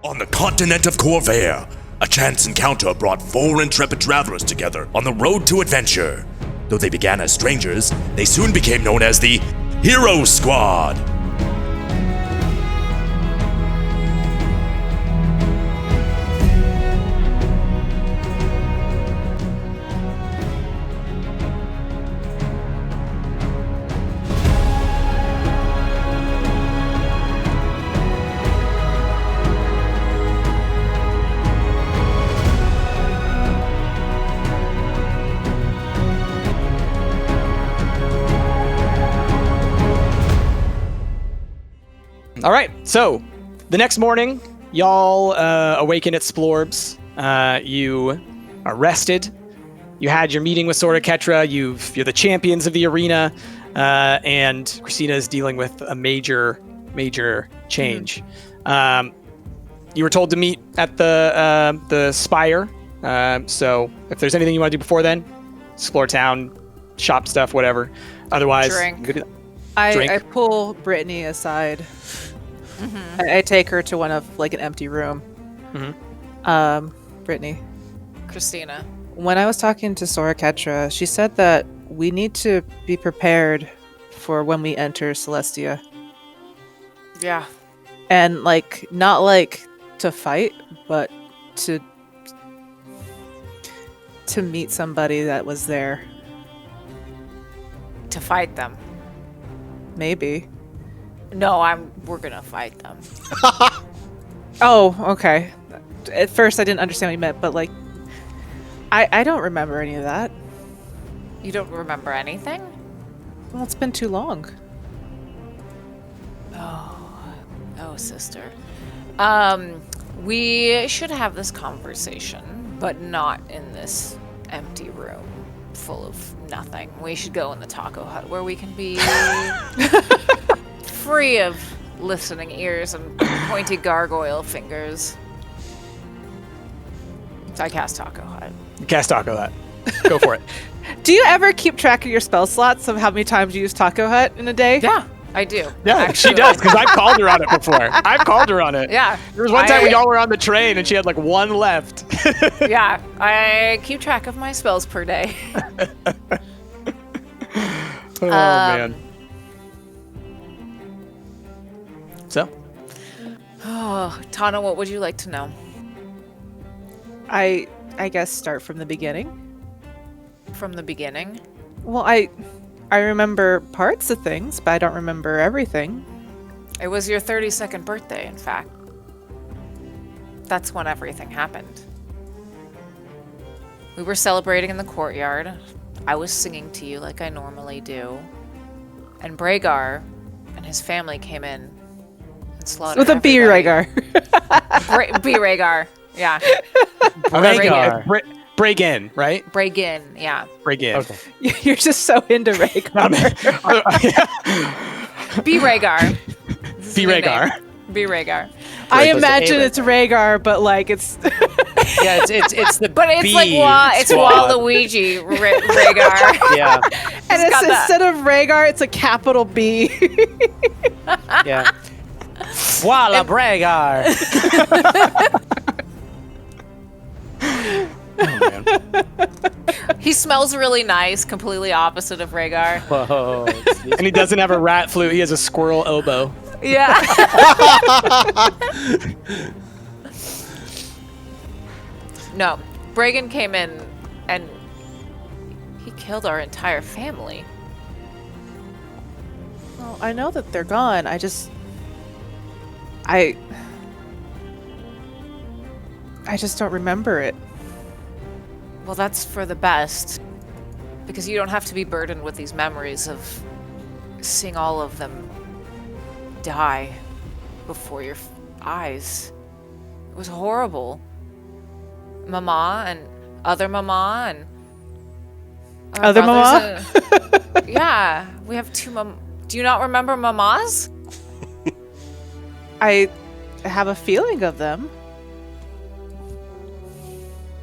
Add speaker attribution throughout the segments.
Speaker 1: On the continent of Khorvaire, a chance encounter brought 4 intrepid travelers together on the road to adventure. Though they began as strangers, they soon became known as the Hero Squad.
Speaker 2: All right, so the next morning, y'all awaken at Splorbs. You are rested. You had your meeting with SORA KETRA. You're the champions of the arena, and Christina is dealing with a major change. You were told to meet at the spire. So if there's anything you want to do before then, explore town, shop stuff, whatever. Otherwise,
Speaker 3: drink.
Speaker 4: I pull Brittany aside. Mm-hmm. I take her to one of an empty room.
Speaker 2: Mm-hmm.
Speaker 4: Brittany.
Speaker 3: Christina.
Speaker 4: When I was talking to SORA KETRA, she said that we need to be prepared for when we enter Celestia.
Speaker 3: Yeah.
Speaker 4: And not to fight, but to meet somebody that was there.
Speaker 3: To fight them.
Speaker 4: Maybe.
Speaker 3: No, we're gonna fight them.
Speaker 4: Oh, okay. At first I didn't understand what you meant, but I don't remember any of that.
Speaker 3: You don't remember anything?
Speaker 4: Well, it's been too long.
Speaker 3: Oh, sister. We should have this conversation, but not in this empty room full of nothing. We should go in the taco hut where we can be free of listening ears and pointy gargoyle fingers. So I cast Taco Hut.
Speaker 2: Cast Taco Hut. Go for it.
Speaker 4: Do you ever keep track of your spell slots of how many times you use Taco Hut in a day?
Speaker 3: Yeah, I do.
Speaker 2: Yeah,
Speaker 3: actually.
Speaker 2: she does, because I've called her on it before. I've called her on it.
Speaker 3: Yeah.
Speaker 2: There was one time when y'all were on the train and she had 1 left.
Speaker 3: Yeah, I keep track of my spells per day.
Speaker 2: Oh, man. So?
Speaker 3: Oh, Tana, what would you like to know?
Speaker 4: I guess start from the beginning.
Speaker 3: From the beginning?
Speaker 4: Well, I remember parts of things, but I don't remember everything.
Speaker 3: It was your 32nd birthday, in fact. That's when everything happened. We were celebrating in the courtyard. I was singing to you like I normally do. And Bragar and his family came in and slaughtered
Speaker 4: With a B Rhaegar.
Speaker 3: B Rhaegar, yeah.
Speaker 2: Rhaegar. Break-in, right?
Speaker 3: Break-in, yeah.
Speaker 2: Break-in.
Speaker 4: Okay. You're just so into Rhaegar.
Speaker 3: B Rhaegar.
Speaker 2: B Rhaegar.
Speaker 3: B Rhaegar.
Speaker 4: I imagine it's Rhaegar, but it's
Speaker 5: yeah, it's the
Speaker 3: but it's
Speaker 5: B
Speaker 3: it's Waluigi Rhaegar.
Speaker 5: Yeah.
Speaker 4: And instead of Rhaegar, it's a capital B.
Speaker 5: Yeah. Wala Rhaegar.
Speaker 2: Oh, man.
Speaker 3: He smells really nice, completely opposite of Rhaegar.
Speaker 5: Whoa.
Speaker 2: And he doesn't have a rat flute, he has a squirrel elbow.
Speaker 3: Yeah. No, Bragan came in and he killed our entire family.
Speaker 4: Well, I know that they're gone. I just don't remember it.
Speaker 3: Well, that's for the best, because you don't have to be burdened with these memories of seeing all of them die before your eyes. It was horrible. Mama and other Mama and
Speaker 4: other Mama?
Speaker 3: Yeah, we have 2 Mom. Do you not remember Mamas?
Speaker 4: I have a feeling of them.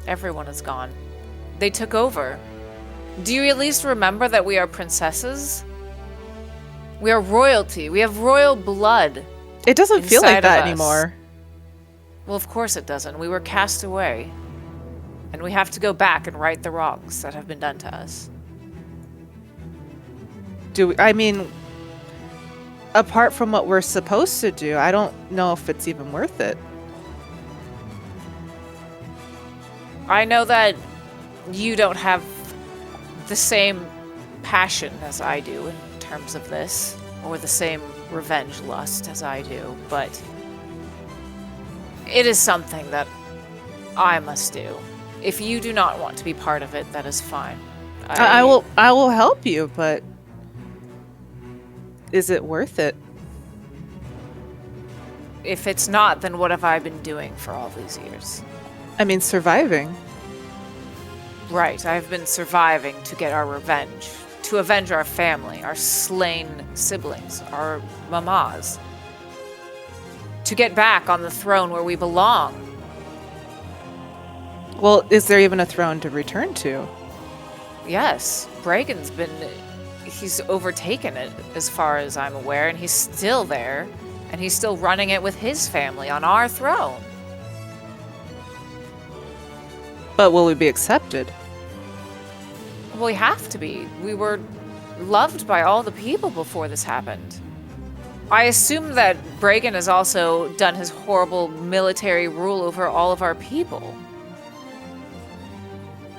Speaker 3: Everyone is gone. They took over. Do you at least remember that we are princesses? We are royalty. We have royal blood.
Speaker 4: It doesn't feel
Speaker 3: inside
Speaker 4: like
Speaker 3: of
Speaker 4: that
Speaker 3: us.
Speaker 4: anymore.
Speaker 3: Well, of course it doesn't. We were cast away. And we have to go back and right the wrongs that have been done to us.
Speaker 4: Apart from what we're supposed to do, I don't know if it's even worth it.
Speaker 3: I know that you don't have the same passion as I do in terms of this, or the same revenge lust as I do, but it is something that I must do. If you do not want to be part of it, that is fine.
Speaker 4: I will help you, but is it worth it?
Speaker 3: If it's not, then what have I been doing for all these years?
Speaker 4: I mean, surviving.
Speaker 3: Right, I've been surviving to get our revenge. To avenge our family, our slain siblings, our mamas. To get back on the throne where we belong.
Speaker 4: Well, is there even a throne to return to?
Speaker 3: Yes, he's overtaken it as far as I'm aware, and he's still there, and he's still running it with his family on our throne.
Speaker 4: But will we be accepted?
Speaker 3: Well, we have to be. We were loved by all the people before this happened. I assume that Bragan has also done his horrible military rule over all of our people.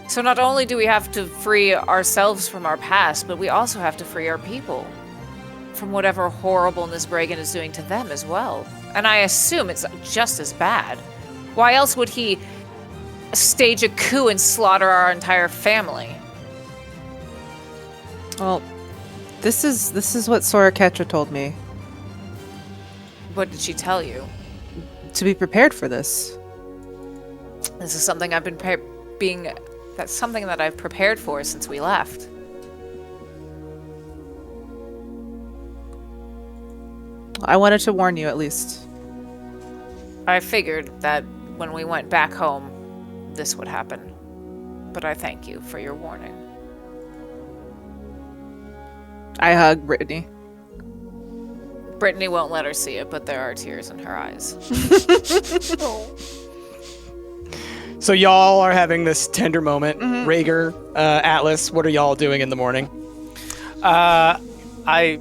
Speaker 3: So not only do we have to free ourselves from our past, but we also have to free our people from whatever horribleness Bragan is doing to them as well. And I assume it's just as bad. Why else would he stage a coup and slaughter our entire family?
Speaker 4: Well, this is what SORA KETRA told me.
Speaker 3: What did she tell you?
Speaker 4: To be prepared for this.
Speaker 3: This is something I've been that's something that I've prepared for since we left.
Speaker 4: I wanted to warn you at least.
Speaker 3: I figured that when we went back home, this would happen. But I thank you for your warning.
Speaker 4: I hug Brittany.
Speaker 3: Brittany won't let her see it, but there are tears in her eyes.
Speaker 2: So y'all are having this tender moment.
Speaker 4: Mm-hmm.
Speaker 2: Rhaegar, Atlas, what are y'all doing in the morning?
Speaker 5: I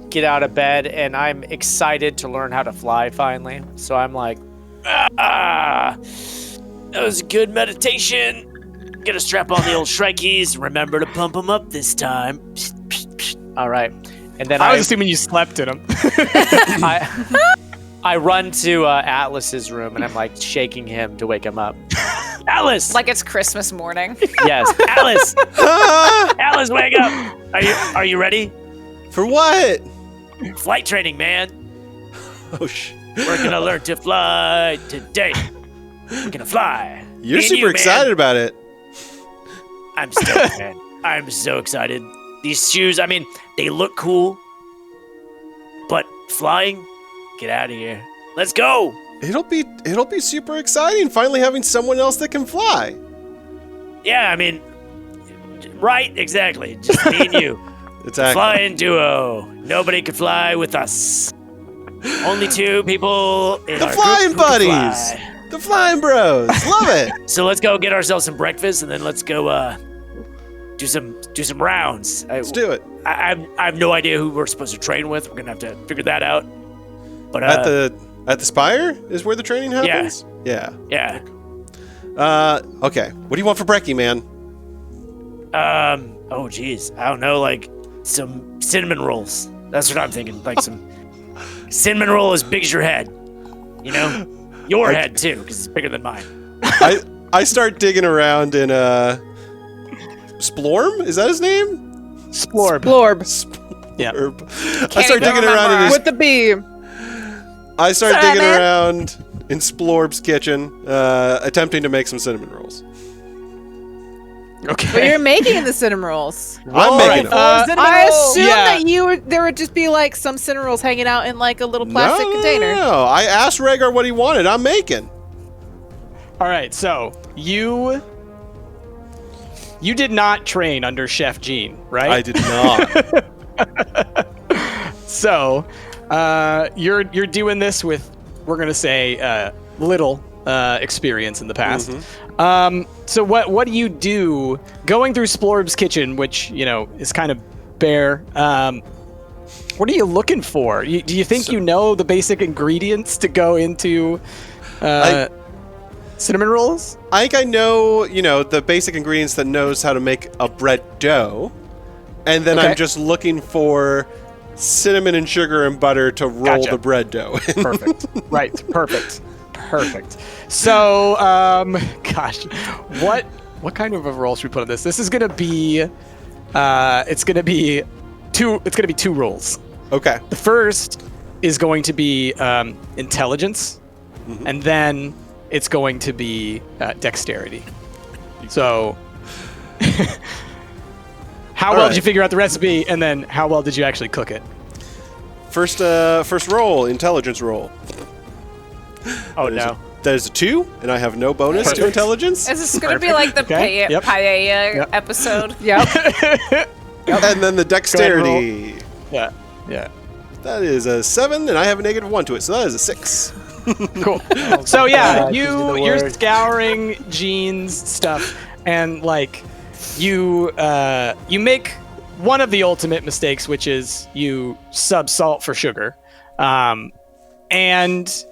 Speaker 5: get out of bed and I'm excited to learn how to fly finally. So I'm like, that was a good meditation. Gonna strap on the old shrikeys. Remember to pump them up this time. All right. And then
Speaker 2: I was assuming you slept in them.
Speaker 5: I run to Atlas's room and I'm like shaking him to wake him up. Atlas!
Speaker 3: Like it's Christmas morning.
Speaker 5: Yes. Atlas! Atlas, wake up! Are you ready?
Speaker 6: For what?
Speaker 5: Flight training, man.
Speaker 6: Oh,
Speaker 5: We're gonna learn to fly today. We're gonna fly.
Speaker 6: You're
Speaker 5: Me and
Speaker 6: super
Speaker 5: you, man.
Speaker 6: excited about it.
Speaker 5: I'm stoked, man. I'm so excited. These shoes, I mean, they look cool, but flying? Get out of here. Let's go!
Speaker 6: It'll be super exciting finally having someone else that can fly.
Speaker 5: Yeah, I mean, right? Exactly. Just me and you.
Speaker 6: Exactly.
Speaker 5: Flying duo. Nobody could fly with us. Only two people in
Speaker 6: The
Speaker 5: our
Speaker 6: flying
Speaker 5: group who can
Speaker 6: buddies.
Speaker 5: fly.
Speaker 6: The flying bros. Love it.
Speaker 5: So let's go get ourselves some breakfast and then let's go do some rounds.
Speaker 6: Let's do it.
Speaker 5: I have no idea who we're supposed to train with. We're gonna have to figure that out. But
Speaker 6: At the spire is where the training happens? Yeah.
Speaker 5: yeah.
Speaker 6: Okay. What do you want for brekkie, man?
Speaker 5: Oh geez. I don't know, like some cinnamon rolls. That's what I'm thinking. Like some cinnamon roll as big as your head. You know? Your head too, because it's bigger than mine.
Speaker 6: I start digging around in Splorm? Is that his name?
Speaker 2: Splorb.
Speaker 4: Blorb.
Speaker 2: Yeah.
Speaker 6: I start digging around in his
Speaker 4: With the B.
Speaker 6: I start
Speaker 3: Sorry,
Speaker 6: digging
Speaker 3: man.
Speaker 6: around in Splorb's kitchen, attempting to make some cinnamon rolls.
Speaker 2: Okay.
Speaker 4: But you're making the cinnamon rolls.
Speaker 6: I'm making them.
Speaker 4: I assume
Speaker 2: Yeah.
Speaker 4: that there would just be like some cinnamon rolls hanging out in like a little plastic container.
Speaker 6: No. I asked Rhaegar what he wanted. I'm making.
Speaker 2: All right, so you did not train under Chef Gene, right?
Speaker 6: I did not.
Speaker 2: So, you're doing this with, we're gonna say, little experience in the past. So what do you do going through Splorb's kitchen, which is kind of bare? What are you looking for? Do you think you know the basic ingredients to go into cinnamon rolls?
Speaker 6: I think I know, the basic ingredients that knows how to make a bread dough. And then
Speaker 2: Okay.
Speaker 6: I'm just looking for cinnamon and sugar and butter to roll
Speaker 2: Gotcha.
Speaker 6: the bread dough in.
Speaker 2: Perfect. Right. Perfect. So, gosh, what kind of a roll should we put on this? This is gonna be, it's gonna be two rolls.
Speaker 6: Okay.
Speaker 2: The first is going to be intelligence, and then it's going to be dexterity. So, how well did you figure out the recipe, and then how well did you actually cook it?
Speaker 6: First roll, intelligence roll.
Speaker 5: Oh no.
Speaker 6: That is a 2, and I have no bonus to intelligence.
Speaker 3: Is this going to be like the
Speaker 2: Okay, yep.
Speaker 3: paella episode?
Speaker 4: Yep.
Speaker 6: And then the dexterity.
Speaker 2: Yeah.
Speaker 6: That is a 7, and I have a -1 to it, so that is a 6.
Speaker 2: Cool. So yeah,
Speaker 5: God, these are the
Speaker 2: you're
Speaker 5: words.
Speaker 2: scouring Jean's stuff, and like you make one of the ultimate mistakes, which is you sub salt for sugar, and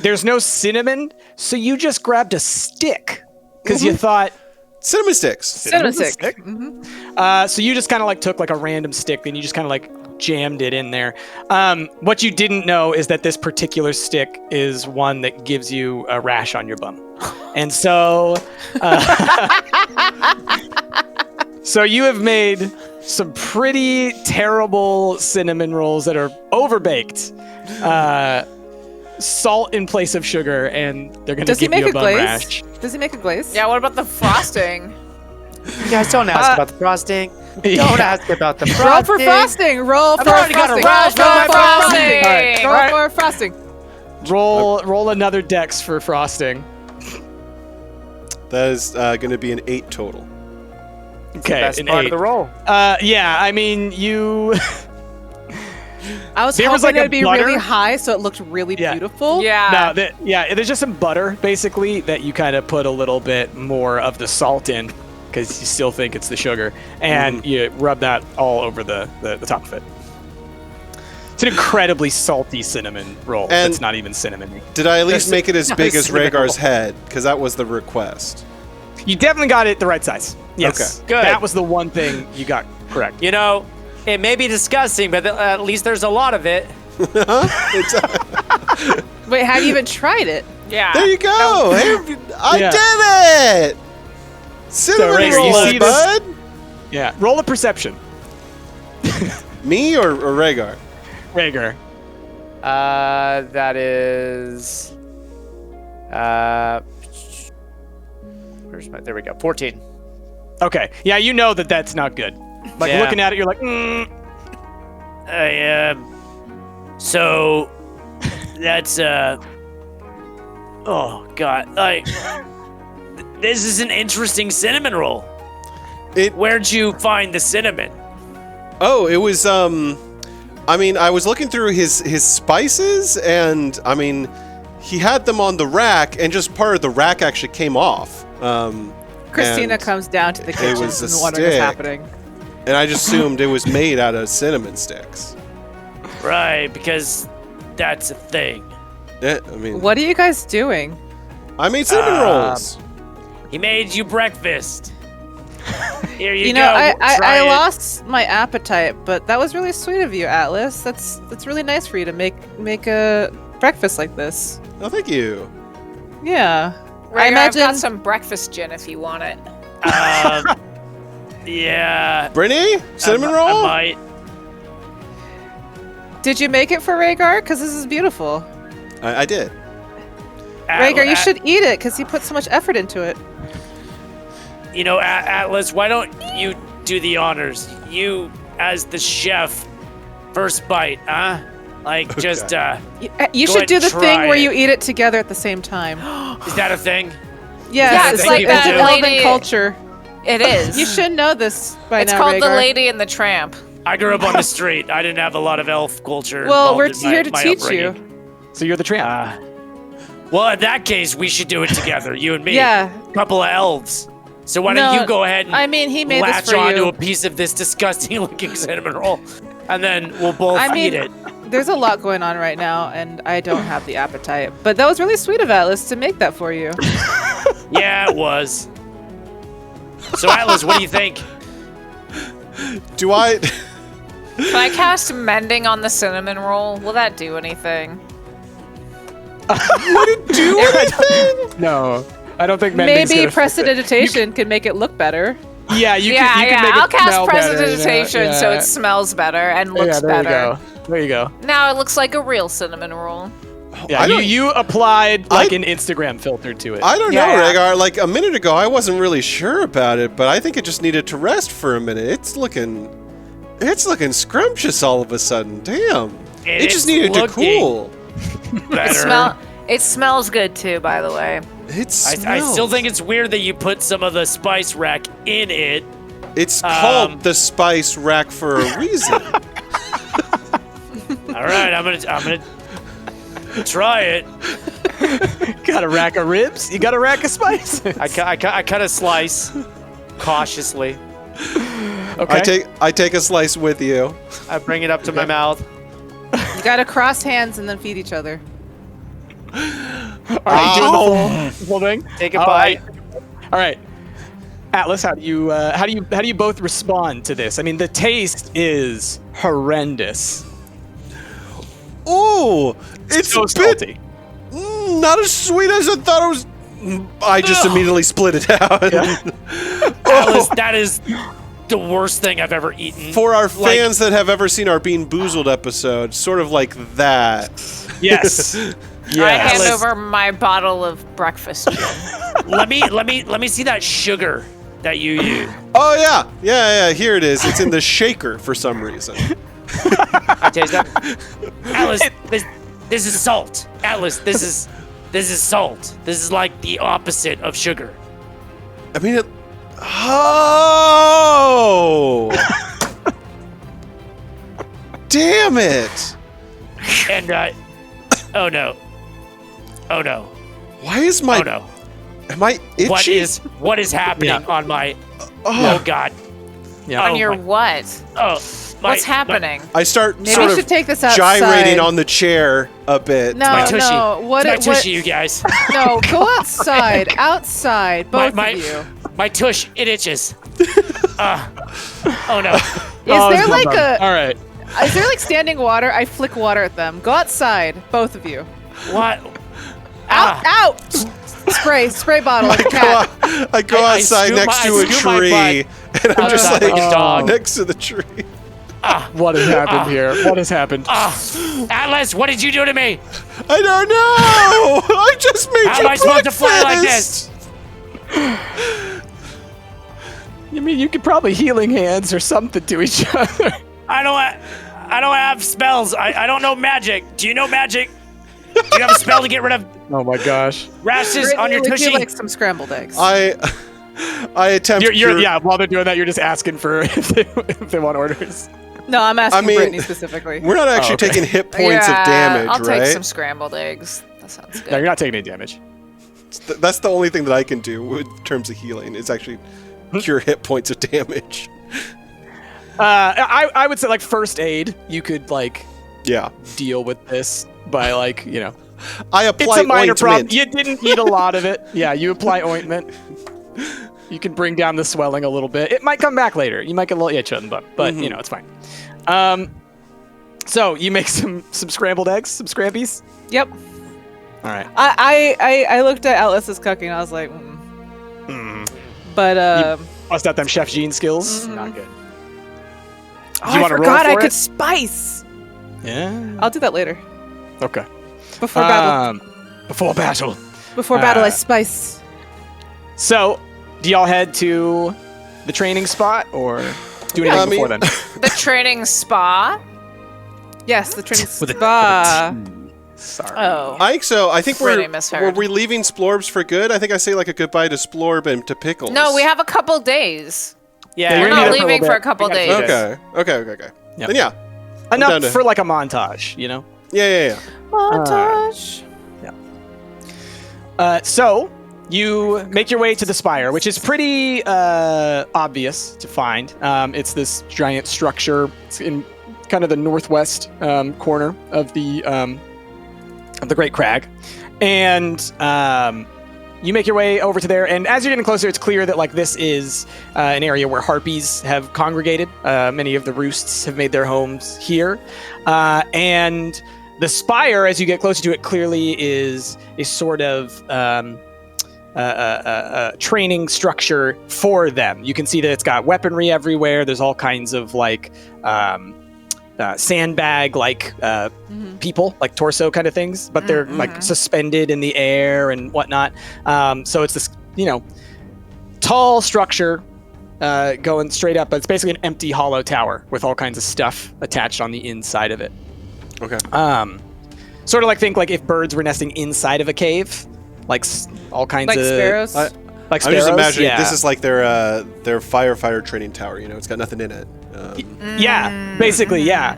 Speaker 2: there's no cinnamon, so you just grabbed a stick because you thought.
Speaker 6: Cinnamon sticks.
Speaker 4: Cinnamon stick.
Speaker 2: So you just kind of like took like a random stick, and you just kind of like jammed it in there. What you didn't know is that this particular stick is one that gives you a rash on your bum. And so, so you have made some pretty terrible cinnamon rolls that are overbaked. Salt in place of sugar, and they're going to
Speaker 4: Does he
Speaker 2: give you
Speaker 4: make
Speaker 2: a
Speaker 4: a
Speaker 2: bum
Speaker 4: glaze?
Speaker 2: rash.
Speaker 4: Does he make a glaze?
Speaker 3: Yeah, what about the frosting?
Speaker 5: You guys don't ask about the frosting. Don't ask about the frosting.
Speaker 4: Roll for frosting. Roll for
Speaker 5: already got a
Speaker 4: frosting.
Speaker 5: rash
Speaker 3: Roll for frosting.
Speaker 2: Alright.
Speaker 4: Roll for frosting.
Speaker 2: Roll another dex for frosting.
Speaker 6: That is going to be an 8 total.
Speaker 2: Okay,
Speaker 5: That's
Speaker 2: an
Speaker 5: part
Speaker 2: 8.
Speaker 5: of the roll.
Speaker 2: Yeah, I mean, you.
Speaker 4: I was
Speaker 2: There was,
Speaker 4: hoping
Speaker 2: like, a
Speaker 4: it'd be
Speaker 2: butter.
Speaker 4: really high, so it looked really
Speaker 2: Yeah.
Speaker 4: beautiful.
Speaker 3: Yeah.
Speaker 2: No, there's just some butter basically that you kind of put a little bit more of the salt in because you still think it's the sugar, and you rub that all over the top of it. It's an incredibly salty cinnamon roll.
Speaker 6: And-
Speaker 2: It's not even cinnamon-y.
Speaker 6: Did I at least make it as
Speaker 5: not
Speaker 6: big
Speaker 5: a
Speaker 6: as
Speaker 5: cinnamon
Speaker 6: Rhaegar's
Speaker 5: roll.
Speaker 6: head? Because that was the request.
Speaker 2: You definitely got it the right size. Yes,
Speaker 6: Okay.
Speaker 5: Good.
Speaker 2: That was the one thing you got correct.
Speaker 5: You know, it may be disgusting, but at least there's a lot of it.
Speaker 4: Wait, have you even tried it?
Speaker 3: Yeah.
Speaker 6: There you go. Hey, I
Speaker 2: Yeah.
Speaker 6: did it. Cinnamon
Speaker 2: Rhaegar, you
Speaker 6: rolls,
Speaker 2: see this-
Speaker 6: bud.
Speaker 2: Yeah, roll a perception,
Speaker 6: Me or Rhaegar?
Speaker 2: Rhaegar.
Speaker 5: That is. Where's my? There we go. 14.
Speaker 2: Okay, yeah, you know that's not good. Like
Speaker 5: Yeah.
Speaker 2: looking at it, you're like,
Speaker 5: So that's oh god, like this is an interesting cinnamon roll. Where'd you find the cinnamon?
Speaker 6: Oh, it was I mean, I was looking through his spices, and I mean, he had them on the rack, and just part of the rack actually came off.
Speaker 4: Christina
Speaker 6: and
Speaker 4: comes down to the kitchen
Speaker 6: was a
Speaker 4: and wonders what's
Speaker 6: stick.
Speaker 4: happening.
Speaker 6: And I just assumed it was made out of cinnamon sticks.
Speaker 5: Right, because that's a thing.
Speaker 6: Yeah, I mean,
Speaker 4: What are you guys doing?
Speaker 6: I made cinnamon rolls.
Speaker 5: He made you breakfast. Here you,
Speaker 4: You
Speaker 5: go.
Speaker 4: know, I
Speaker 5: try it.
Speaker 4: lost my appetite, but that was really sweet of you, Atlas. That's really nice for you to make a breakfast like this.
Speaker 6: Oh, thank you.
Speaker 4: Yeah.
Speaker 3: Rhaegar, I've
Speaker 4: imagine-
Speaker 3: got some breakfast gin if you want it.
Speaker 5: Yeah.
Speaker 6: Brittany, cinnamon roll.
Speaker 5: I might.
Speaker 4: Did you make it for Rhaegar? Because this is beautiful.
Speaker 6: I did.
Speaker 4: Rhaegar, you should eat it because he put so much effort into it.
Speaker 5: You know, Atlas, why don't you do the honors? You, as the chef, first bite, huh? Like, just,
Speaker 4: You
Speaker 5: Go
Speaker 4: should
Speaker 5: ahead
Speaker 4: do
Speaker 5: and
Speaker 4: the
Speaker 5: try
Speaker 4: thing where
Speaker 5: it.
Speaker 4: you eat it together at the same time.
Speaker 5: is that a thing?
Speaker 4: Yes,
Speaker 3: Yeah, it's like
Speaker 5: that
Speaker 4: it's
Speaker 3: lady-
Speaker 4: elven culture.
Speaker 3: It is.
Speaker 4: You should know this by
Speaker 3: It's
Speaker 4: now,
Speaker 3: called The
Speaker 4: Rhaegar.
Speaker 3: Lady and the Tramp.
Speaker 5: I grew up on the street. I didn't have a lot of elf culture.
Speaker 4: Well,
Speaker 5: involved
Speaker 4: we're
Speaker 5: in
Speaker 4: here to
Speaker 5: my
Speaker 4: teach
Speaker 5: upbringing.
Speaker 4: you.
Speaker 2: so you're the tramp.
Speaker 5: Well, in that case, we should do it together, you and me.
Speaker 4: Yeah.
Speaker 5: Couple of elves. So why don't
Speaker 4: No,
Speaker 5: you go ahead and
Speaker 4: I mean, he made this
Speaker 5: latch
Speaker 4: for
Speaker 5: onto
Speaker 4: you.
Speaker 5: a piece of this disgusting-looking cinnamon roll, and then we'll both eat it.
Speaker 4: There's a lot going on right now, and I don't have the appetite. But that was really sweet of Atlas to make that for you.
Speaker 5: Yeah, it was. So Atlas, what do you think?
Speaker 6: Do I?
Speaker 3: Can I cast mending on the cinnamon roll? Will that do anything?
Speaker 6: Would it do anything?
Speaker 2: No, I don't think mending's
Speaker 4: Maybe
Speaker 2: gonna fix it.
Speaker 4: prestidigitation can make it look better.
Speaker 2: Yeah, you
Speaker 3: yeah,
Speaker 2: can
Speaker 3: yeah.
Speaker 2: make
Speaker 3: I'll
Speaker 2: it
Speaker 3: cast
Speaker 2: smell better,
Speaker 3: prestidigitation so it smells better and looks
Speaker 2: there
Speaker 3: better.
Speaker 2: you go. There you go.
Speaker 3: Now it looks like a real cinnamon roll.
Speaker 2: Yeah, you applied like an Instagram filter to it.
Speaker 6: I don't
Speaker 3: Yeah,
Speaker 6: know,
Speaker 3: yeah.
Speaker 6: Rhaegar. Like a minute ago, I wasn't really sure about it, but I think it just needed to rest for a minute. It's looking scrumptious all of a sudden. Damn. It just needed to cool.
Speaker 5: Better.
Speaker 3: It smells good too, by the way.
Speaker 6: It smells.
Speaker 5: I still think it's weird that you put some of the spice rack in it.
Speaker 6: It's called the spice rack for a reason.
Speaker 5: All right, I'm gonna try it.
Speaker 2: Got a rack of ribs? You got a rack of spice?
Speaker 5: I cut a slice cautiously.
Speaker 2: Okay.
Speaker 6: I take a slice with you.
Speaker 5: I bring it up to my mouth.
Speaker 4: You gotta cross hands and then feed each other.
Speaker 2: Are you doing the full thing?
Speaker 5: Take a
Speaker 2: All
Speaker 5: bite.
Speaker 2: right. All right. Atlas, how do you both respond to this? I mean, the taste is horrendous.
Speaker 6: Ooh, it's
Speaker 2: So
Speaker 6: a bit
Speaker 2: salty.
Speaker 6: not as sweet as I thought it was. I just immediately split it out.
Speaker 5: Atlas, that is the worst thing I've ever eaten.
Speaker 6: For our fans that have ever seen our Bean Boozled episode, sort of like that.
Speaker 2: Yes.
Speaker 3: I hand
Speaker 5: Atlas.
Speaker 3: over my bottle of breakfast gin.
Speaker 5: let me see that sugar that you use.
Speaker 6: Oh yeah. Here it is. It's in the shaker for some reason.
Speaker 5: I taste that. Atlas, this is salt. Atlas, this is salt. This is like the opposite of sugar.
Speaker 6: I mean, oh, damn it!
Speaker 5: And oh no.
Speaker 6: Why is my?
Speaker 5: Oh no.
Speaker 6: Am I itchy?
Speaker 5: What is happening on my? Oh god.
Speaker 2: Yeah.
Speaker 3: On
Speaker 5: Oh
Speaker 3: your
Speaker 5: my-
Speaker 3: what?
Speaker 5: Oh.
Speaker 3: What's happening?
Speaker 6: I start
Speaker 4: Maybe
Speaker 6: sort
Speaker 4: we
Speaker 6: of
Speaker 4: should take this outside.
Speaker 6: gyrating on the chair a bit.
Speaker 4: No,
Speaker 5: My tushy.
Speaker 4: no. What?
Speaker 5: It's my
Speaker 4: what?
Speaker 5: tushy, you guys.
Speaker 4: No, go outside. Outside, both
Speaker 5: my,
Speaker 4: of you.
Speaker 5: My tush, it itches. Oh no.
Speaker 4: Is there like
Speaker 2: All right.
Speaker 4: Is there like standing water? I flick water at them. Go outside, both of you.
Speaker 5: What?
Speaker 4: Out! Out! Spray bottle like a cat.
Speaker 6: I go
Speaker 5: I
Speaker 6: outside
Speaker 5: scoop
Speaker 6: next
Speaker 5: my-
Speaker 6: to
Speaker 5: I
Speaker 6: a
Speaker 5: scoop my
Speaker 6: tree, and I'm just
Speaker 5: outside
Speaker 6: like
Speaker 5: like a dog.
Speaker 6: next to the tree.
Speaker 2: What has happened here? What has happened?
Speaker 5: Atlas, what did you do to me?
Speaker 6: I don't know. I just made
Speaker 5: How
Speaker 6: you
Speaker 5: am I supposed to fly like
Speaker 6: breakfast.
Speaker 5: this?
Speaker 2: You mean you could probably healing hands or something to each other?
Speaker 5: I don't have spells. I don't know magic. Do you know magic? Do you have a spell to get rid of
Speaker 2: Oh my gosh.
Speaker 5: rashes on your
Speaker 4: Would
Speaker 5: tushy?
Speaker 4: you like some scrambled eggs?
Speaker 6: I attempt.
Speaker 2: Yeah, while they're doing that, you're just asking for if they want orders.
Speaker 4: No, I'm asking
Speaker 6: I mean,
Speaker 4: Brittany specifically.
Speaker 6: We're not actually
Speaker 2: okay.
Speaker 6: taking hit points
Speaker 3: Yeah,
Speaker 6: of damage,
Speaker 3: I'll
Speaker 6: right?
Speaker 3: take some scrambled eggs. That sounds
Speaker 2: No,
Speaker 3: good.
Speaker 2: you're not taking any damage.
Speaker 6: That's the only thing that I can do in terms of healing is actually cure hit points of damage.
Speaker 2: I would say like first aid, you could like
Speaker 6: Yeah,
Speaker 2: deal with this by like,
Speaker 6: I
Speaker 2: it's
Speaker 6: apply
Speaker 2: a minor problem.
Speaker 6: ointment.
Speaker 2: You didn't eat a lot of it. Yeah, you apply ointment. You can bring down the swelling a little bit. It might come back later. You might get a little itch on the butt, but it's fine. So you make some scrambled eggs, some scrampies.
Speaker 4: Yep.
Speaker 2: All right.
Speaker 4: I looked at Atlas's cooking. I was like, But
Speaker 2: Bust out them Chef Jean skills. Not good.
Speaker 4: oh,
Speaker 2: you
Speaker 4: I
Speaker 2: wanna roll
Speaker 4: forgot I
Speaker 2: for
Speaker 4: could
Speaker 2: it?
Speaker 4: spice.
Speaker 2: Yeah.
Speaker 4: I'll do that later.
Speaker 2: Okay.
Speaker 4: Before battle.
Speaker 2: Before battle.
Speaker 4: Before battle, I spice.
Speaker 2: So, do y'all head to the training spot or do anything
Speaker 6: I mean-
Speaker 2: before then?
Speaker 3: The training spa?
Speaker 4: Yes, the training
Speaker 2: With a-
Speaker 4: spa.
Speaker 2: Sorry.
Speaker 3: Oh.
Speaker 6: I think so. I think
Speaker 3: Pretty
Speaker 6: were
Speaker 3: misheard.
Speaker 6: we leaving Splorbs for good? I think I say like a goodbye to Splorb and to Pickles.
Speaker 3: No, we have a couple days.
Speaker 5: Yeah,
Speaker 2: We're
Speaker 3: We're
Speaker 2: gonna
Speaker 3: not
Speaker 2: need it for a
Speaker 3: leaving
Speaker 2: little
Speaker 3: for a
Speaker 2: bit.
Speaker 3: couple
Speaker 2: We gotta
Speaker 3: days.
Speaker 2: do this.
Speaker 6: Okay.
Speaker 2: Yep.
Speaker 6: Then yeah.
Speaker 2: Enough
Speaker 6: down to-
Speaker 2: for like a montage,
Speaker 6: Yeah.
Speaker 4: Montage.
Speaker 2: So you make your way to the spire, which is pretty obvious to find. It's this giant structure. It's in kind of the northwest corner of the Great Crag, and you make your way over to there. And as you're getting closer, it's clear that like this is an area where harpies have congregated. Many of the roosts have made their homes here, and the spire, as you get closer to it, clearly is a sort of training structure for them. You can see that it's got weaponry everywhere. There's all kinds of like sandbag like people, like torso kind of things, but they're like suspended in the air and whatnot. So it's this, tall structure going straight up, but it's basically an empty hollow tower with all kinds of stuff attached on the inside of it.
Speaker 6: Okay.
Speaker 2: Sort of like think like if birds were nesting inside of a cave, like all kinds
Speaker 4: Like
Speaker 2: of
Speaker 4: sparrows?
Speaker 2: like
Speaker 6: I'm
Speaker 2: sparrows.
Speaker 6: just imagining
Speaker 2: yeah.
Speaker 6: this is like their firefighter training tower. It's got nothing in it.
Speaker 2: Yeah, basically, yeah.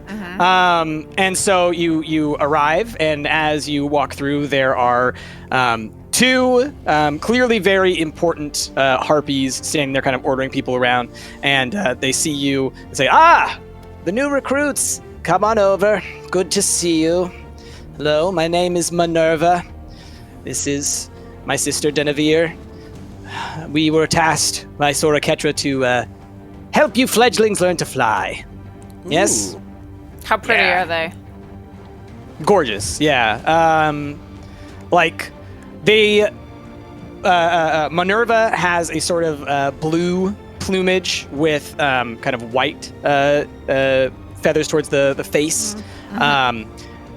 Speaker 2: And so you arrive, and as you walk through, there are two clearly very important harpies standing there kind of ordering people around, and they see you and say, the new recruits, come on over. Good to see you. Hello, my name is Minerva. This is my sister Denevere. We were tasked by SORA KETRA to help you fledglings learn to fly. Yes?
Speaker 6: Ooh.
Speaker 3: How pretty are they?
Speaker 2: Gorgeous, yeah. Like, they... Minerva has a sort of blue plumage with kind of white feathers towards the face.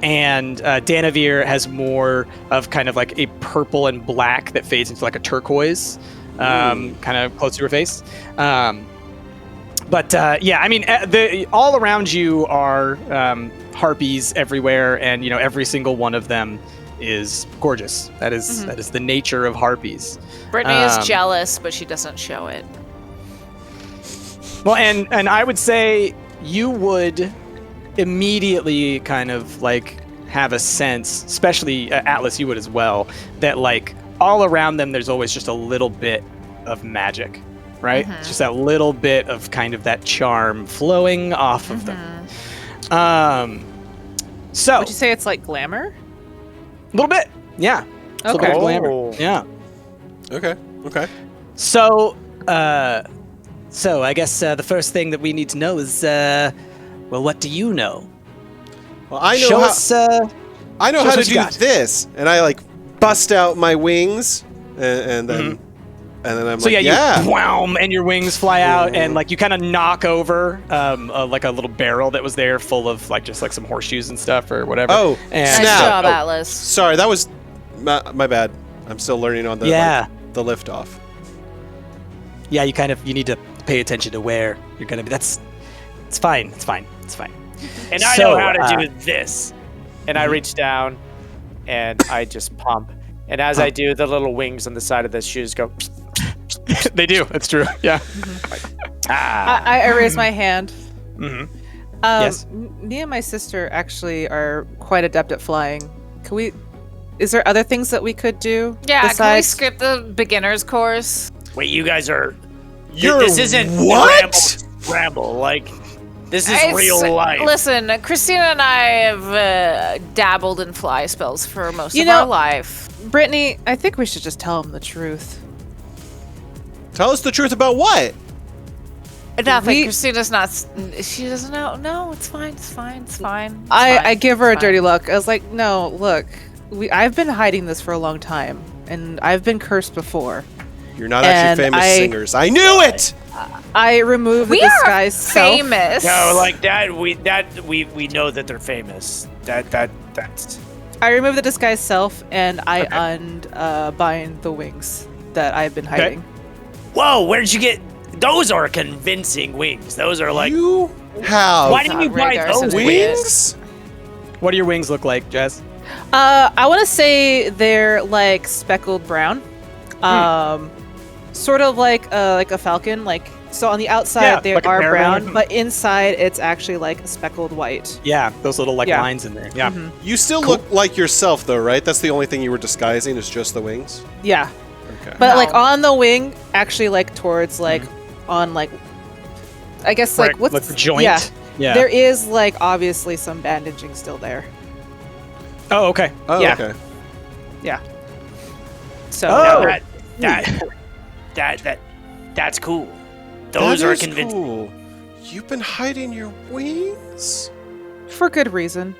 Speaker 2: And Danavir has more of kind of like a purple and black that fades into like a turquoise, kind of close to her face. But yeah, I mean, all around you are harpies everywhere, and every single one of them is gorgeous. That is the nature of harpies.
Speaker 3: Brittany is jealous, but she doesn't show it.
Speaker 2: Well, and I would say you would immediately kind of like have a sense, especially Atlas, you would as well, that like all around them there's always just a little bit of magic, right? It's just that little bit of kind of that charm flowing off of them. So
Speaker 4: Would you say it's like glamour?
Speaker 2: a little bit, yeah. It's a little bit of glamour. Yeah.
Speaker 6: Okay.
Speaker 2: So I guess the first thing that we need to know is well, what do you know?
Speaker 6: Well, I know
Speaker 2: Show
Speaker 6: how.
Speaker 2: us,
Speaker 6: I know
Speaker 2: show
Speaker 6: how
Speaker 2: us
Speaker 6: to
Speaker 2: what you
Speaker 6: do
Speaker 2: got.
Speaker 6: this, and I like bust out my wings, and then I'm
Speaker 2: So
Speaker 6: like,
Speaker 2: yeah, you wham, and your wings fly out, and like you kind of knock over like a little barrel that was there, full of like just like some horseshoes and stuff or whatever.
Speaker 6: Oh,
Speaker 2: and
Speaker 3: Nice
Speaker 6: snap.
Speaker 3: job,
Speaker 6: Oh,
Speaker 3: Atlas.
Speaker 6: Sorry, that was my bad. I'm still learning on the the lift off.
Speaker 2: Yeah, you need to pay attention to where you're gonna be. It's fine.
Speaker 5: And I know how to do this. And I reach down and I just pump. And as I do, the little wings on the side of the shoes go.
Speaker 2: They do. It's true. Yeah.
Speaker 4: I raise my hand.
Speaker 2: Yes.
Speaker 4: Me and my sister actually are quite adept at flying. Is there other things that we could do?
Speaker 3: Yeah, can we
Speaker 4: besides-
Speaker 3: skip the beginner's course?
Speaker 5: Wait, you guys are.
Speaker 6: This
Speaker 5: isn't
Speaker 6: what?
Speaker 5: Scramble. Like, this is
Speaker 3: It's-
Speaker 5: real life.
Speaker 3: Listen, Christina and I have dabbled in fly spells for most of
Speaker 4: know-
Speaker 3: our life.
Speaker 4: Brittany, I think we should just tell him the truth.
Speaker 6: Tell us the truth about what?
Speaker 3: Nothing. Christina's not. She doesn't know. No, it's fine. It's fine.
Speaker 4: I give her a
Speaker 3: It's
Speaker 4: dirty
Speaker 3: fine.
Speaker 4: look. I was like, no, look, I've been hiding this for a long time, and I've been cursed before.
Speaker 6: You're not actually
Speaker 4: And
Speaker 6: famous singers. I knew it.
Speaker 4: I removed
Speaker 3: We
Speaker 4: the
Speaker 3: are
Speaker 4: disguise self.
Speaker 3: famous.
Speaker 5: No, like that. We know that they're famous. That's.
Speaker 4: I removed the disguise self, and I unbind the wings that I've been hiding.
Speaker 5: Whoa! Where'd you get? Those are convincing wings. Those are like.
Speaker 6: You have
Speaker 5: Why didn't you
Speaker 3: Not
Speaker 5: buy
Speaker 3: radars
Speaker 5: those
Speaker 3: and
Speaker 5: wings?
Speaker 6: wings?
Speaker 2: What do your wings look like, Jess?
Speaker 4: I want to say they're like speckled brown. Sort of like a falcon. Like so, on the outside they
Speaker 2: like a
Speaker 4: are
Speaker 2: peregrine.
Speaker 4: brown, but inside it's actually like speckled white.
Speaker 2: Yeah, those little like
Speaker 4: Yeah.
Speaker 2: lines in there. Yeah.
Speaker 6: You still look like yourself, though, right? That's the only thing you were disguising is just the wings.
Speaker 4: Yeah,
Speaker 6: Okay.
Speaker 4: but
Speaker 3: No.
Speaker 4: like on the wing, actually like towards like on like, I guess like
Speaker 2: Right,
Speaker 4: what's
Speaker 2: like the joint.
Speaker 4: Yeah,
Speaker 2: Yeah.
Speaker 4: there is like obviously some bandaging still there.
Speaker 2: Oh, okay.
Speaker 6: Oh,
Speaker 4: yeah.
Speaker 6: okay.
Speaker 4: Yeah. So
Speaker 2: Oh.
Speaker 5: That's cool. Those
Speaker 6: That
Speaker 5: are
Speaker 6: is
Speaker 5: convincing.
Speaker 6: cool. You've been hiding your wings?
Speaker 4: for good reason.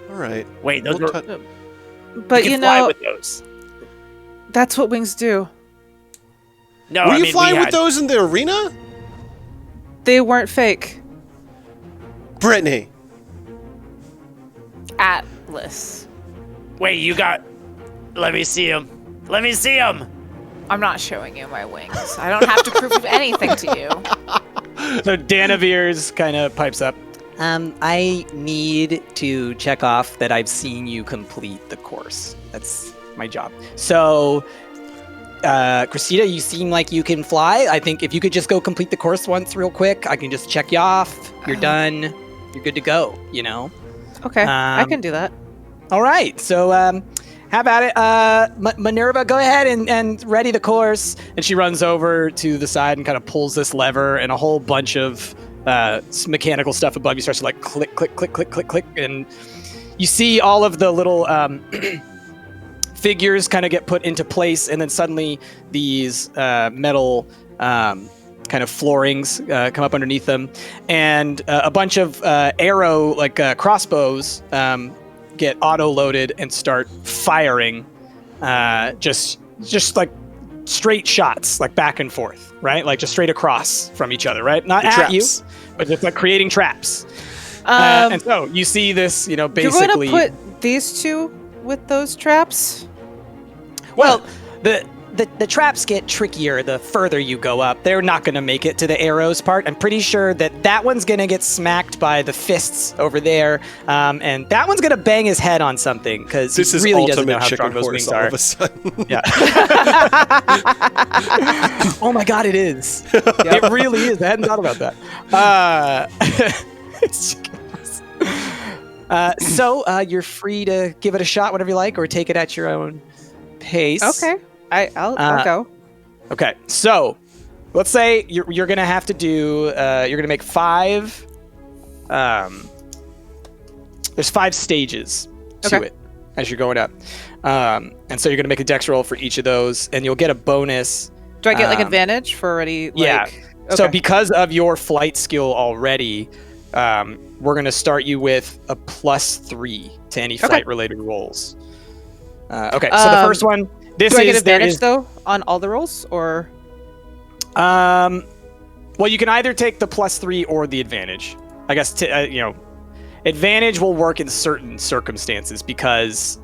Speaker 6: All right.
Speaker 5: Wait, those
Speaker 6: We'll
Speaker 5: are.
Speaker 6: tou-
Speaker 4: But
Speaker 5: you
Speaker 4: you
Speaker 5: can fly
Speaker 4: know,
Speaker 5: with those.
Speaker 4: that's what wings do.
Speaker 5: No,
Speaker 6: Were
Speaker 5: I
Speaker 6: you
Speaker 5: mean,
Speaker 6: flying
Speaker 5: we
Speaker 6: with
Speaker 5: had-
Speaker 6: those in the arena?
Speaker 4: They weren't fake.
Speaker 6: Brittany.
Speaker 3: Atlas.
Speaker 5: Wait, you got. Let me see him. Let me see him.
Speaker 3: I'm not showing you my wings. I don't have to prove anything to you.
Speaker 2: So Danavir's kind of pipes up.
Speaker 7: I need to check off that I've seen you complete the course. That's my job. So, Christina, you seem like you can fly. I think if you could just go complete the course once real quick, I can just check you off. You're done. You're good to go, you know?
Speaker 4: Okay, I
Speaker 2: Um,
Speaker 4: can do that.
Speaker 2: All right. So, how about it? Minerva, go ahead and ready the course. And she runs over to the side and kind of pulls this lever, and a whole bunch of mechanical stuff above you starts to like click, click, click, click, click, click. And you see all of the little figures kind of get put into place. And then suddenly these metal kind of floorings come up underneath them. And a bunch of arrow, like crossbows, get auto-loaded and start firing just like straight shots, like back and forth, right? Like just straight across from each other, right? Not
Speaker 6: The
Speaker 2: at you,
Speaker 6: traps.
Speaker 2: but just like creating traps. And so you see this,
Speaker 4: You're
Speaker 2: basically.
Speaker 4: going to put these two with those traps?
Speaker 2: Well,
Speaker 7: The traps get trickier the further you go up.
Speaker 2: they're not going to make it to the arrows part. I'm pretty sure that one's going to get smacked by the fists over there, and that one's going to bang his head on something because
Speaker 6: This
Speaker 2: he
Speaker 6: is
Speaker 2: really doesn't
Speaker 6: ultimate
Speaker 2: know how
Speaker 6: chicken
Speaker 2: strong those
Speaker 6: horse
Speaker 2: wings
Speaker 6: all
Speaker 2: are.
Speaker 6: of a sudden.
Speaker 2: Yeah. Oh my god, it is. It really is. I hadn't thought about that. It's chicken horse. So you're free to give it a shot, whatever you like, or take it at your own pace.
Speaker 4: Okay, I'll go.
Speaker 2: Okay. So let's say you're gonna have to do. You're gonna make 5. There's 5 stages to
Speaker 4: Okay.
Speaker 2: it as you're going up, and so you're gonna make a dex roll for each of those, and you'll get a bonus.
Speaker 4: Do I get like
Speaker 2: Um,
Speaker 4: advantage for already? Like,
Speaker 2: Yeah.
Speaker 4: Okay.
Speaker 2: So because of your flight skill already, we're gonna start you with a +3 to any
Speaker 4: Okay.
Speaker 2: flight-related rolls. Okay. So the first one. This
Speaker 4: do I
Speaker 2: is
Speaker 4: get
Speaker 2: there
Speaker 4: advantage
Speaker 2: is-
Speaker 4: though on all the rolls, or
Speaker 2: Well, you can either take the +3 or the advantage. I guess advantage will work in certain circumstances because